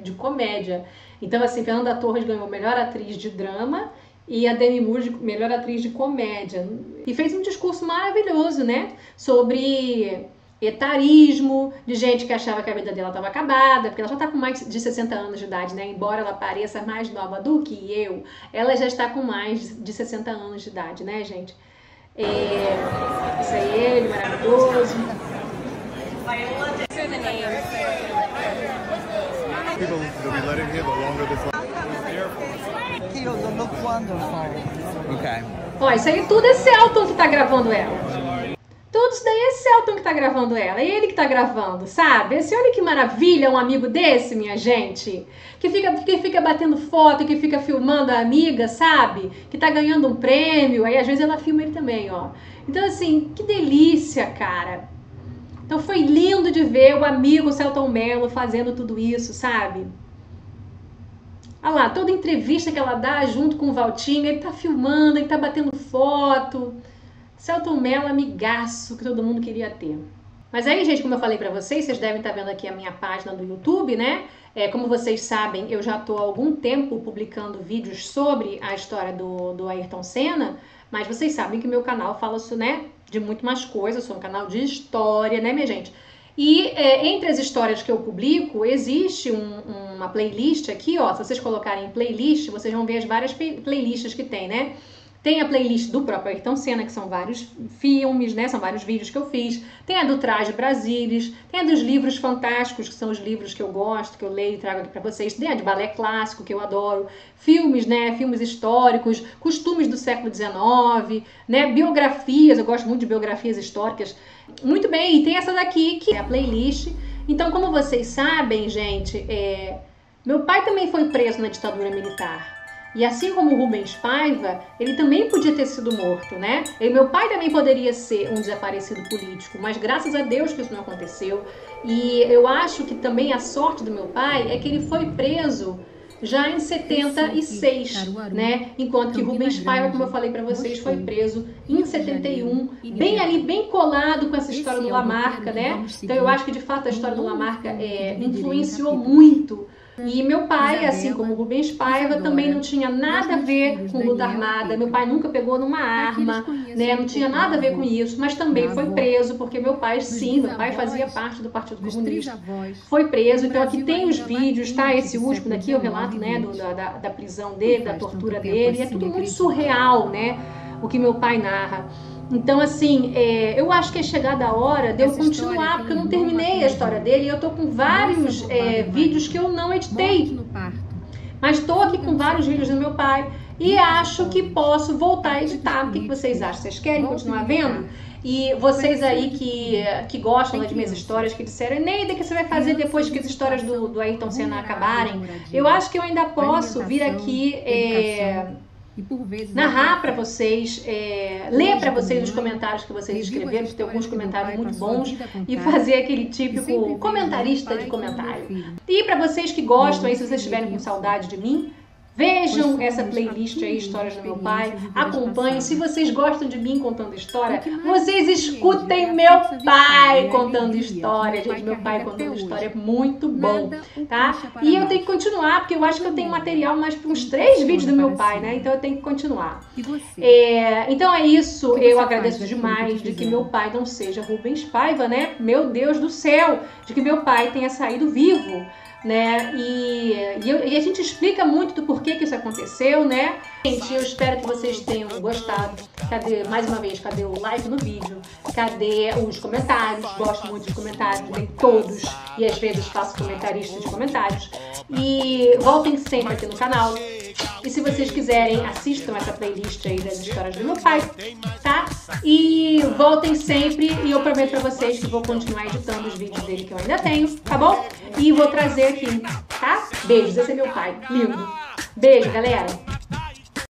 de comédia. Então, assim, Fernanda Torres ganhou melhor atriz de drama e a Demi Moore melhor atriz de comédia. E fez um discurso maravilhoso, né? Sobre etarismo, de gente que achava que a vida dela estava acabada, porque ela já está com mais de 60 anos de idade, né? Embora ela pareça mais nova do que eu, ela já está com mais de 60 anos de idade, né, gente? Isso aí, ele maravilhoso. People will be letting here the longer this look wonderful. Okay. Ó, isso aí tudo é Selton que tá gravando ela. Tudo isso daí é Selton que tá gravando ela. É ele que tá gravando, sabe? Olha que maravilha um amigo desse, minha gente. Que fica batendo foto, que fica filmando a amiga, sabe? Que tá ganhando um prêmio. Aí às vezes ela filma ele também, ó. Então assim, que delícia, cara. Então foi lindo de ver o amigo Selton Mello fazendo tudo isso, sabe? Olha lá, toda entrevista que ela dá junto com o Valtinho, ele tá filmando, ele tá batendo foto. Selton Mello, amigaço que todo mundo queria ter. Mas aí, gente, como eu falei pra vocês devem estar vendo aqui a minha página do YouTube, né? Como vocês sabem, eu já tô há algum tempo publicando vídeos sobre a história do Ayrton Senna, mas vocês sabem que meu canal fala, né, de muito mais coisas, eu sou um canal de história, né, minha gente? E entre as histórias que eu publico, existe uma playlist aqui, ó, se vocês colocarem playlist, vocês vão ver as várias playlists que tem, né? Tem a playlist do próprio Ayrton Senna, que são vários filmes, né? São vários vídeos que eu fiz. Tem a do Traje Brasilis, tem a dos livros fantásticos, que são os livros que eu gosto, que eu leio e trago aqui pra vocês. Tem a de balé clássico, que eu adoro. Filmes, né? Filmes históricos, costumes do século XIX, né? Biografias, eu gosto muito de biografias históricas. Muito bem, e tem essa daqui, que é a playlist. Então, como vocês sabem, gente, meu pai também foi preso na ditadura militar. E assim como o Rubens Paiva, ele também podia ter sido morto, né? E meu pai também poderia ser um desaparecido político, mas graças a Deus que isso não aconteceu. E eu acho que também a sorte do meu pai é que ele foi preso já em 76, né? Enquanto que Rubens Paiva, como eu falei para vocês, foi preso em 71, bem ali, bem colado com essa história do Lamarca, né? Então eu acho que de fato a história do Lamarca influenciou muito. E meu pai, assim como Rubens Paiva, também não tinha nada a ver com luta armada. Meu pai nunca pegou numa arma, né? Não tinha nada a ver com isso, mas também foi preso, porque meu pai, sim, meu pai fazia parte do Partido Comunista. Foi preso, então aqui tem os vídeos, tá? Esse último daqui, o relato, né, da prisão dele, da tortura dele. É tudo muito surreal, né? O que meu pai narra. Então, assim, eu acho que é chegada a hora de eu continuar, porque eu não terminei a história dele e eu tô com vários vídeos que eu não editei. Mas tô aqui com vários vídeos do meu pai e acho que posso voltar a editar. O que vocês acham? Vocês querem continuar vendo? E vocês aí que gostam das minhas histórias, que disseram, Neida, o que você vai fazer depois que as histórias do Ayrton Senna acabarem? Eu acho que eu ainda posso vir aqui narrar para vocês, ler para vocês os comentários que vocês escreveram, que tem alguns comentários muito bons, e fazer aquele típico comentarista de comentário. E para vocês que gostam, aí, se vocês estiverem com saudade de mim, vejam essa playlist aí, Histórias do Meu Pai, acompanhem. Se vocês gostam de mim contando história, vocês escutem meu pai contando história. Gente, meu pai contando história é muito bom, tá? E eu tenho que continuar, porque eu acho que eu tenho material mais para uns 3 vídeos do meu pai, né? Então eu tenho que continuar. Então é isso, eu agradeço demais de que meu pai não seja Rubens Paiva, né? Meu Deus do céu, de que meu pai tenha saído vivo, né? E a gente explica muito do porquê que isso aconteceu, né? Gente, eu espero que vocês tenham gostado. Mais uma vez, cadê o like no vídeo? Cadê os comentários? Gosto muito dos comentários, leio todos e às vezes faço comentarista de comentários. E voltem sempre aqui no canal. E se vocês quiserem, assistam essa playlist aí das histórias do meu pai, tá? E voltem sempre, e eu prometo pra vocês que vou continuar editando os vídeos dele que eu ainda tenho, tá bom? E vou trazer aqui, tá? Beijos, esse é meu pai, lindo. Beijo, galera!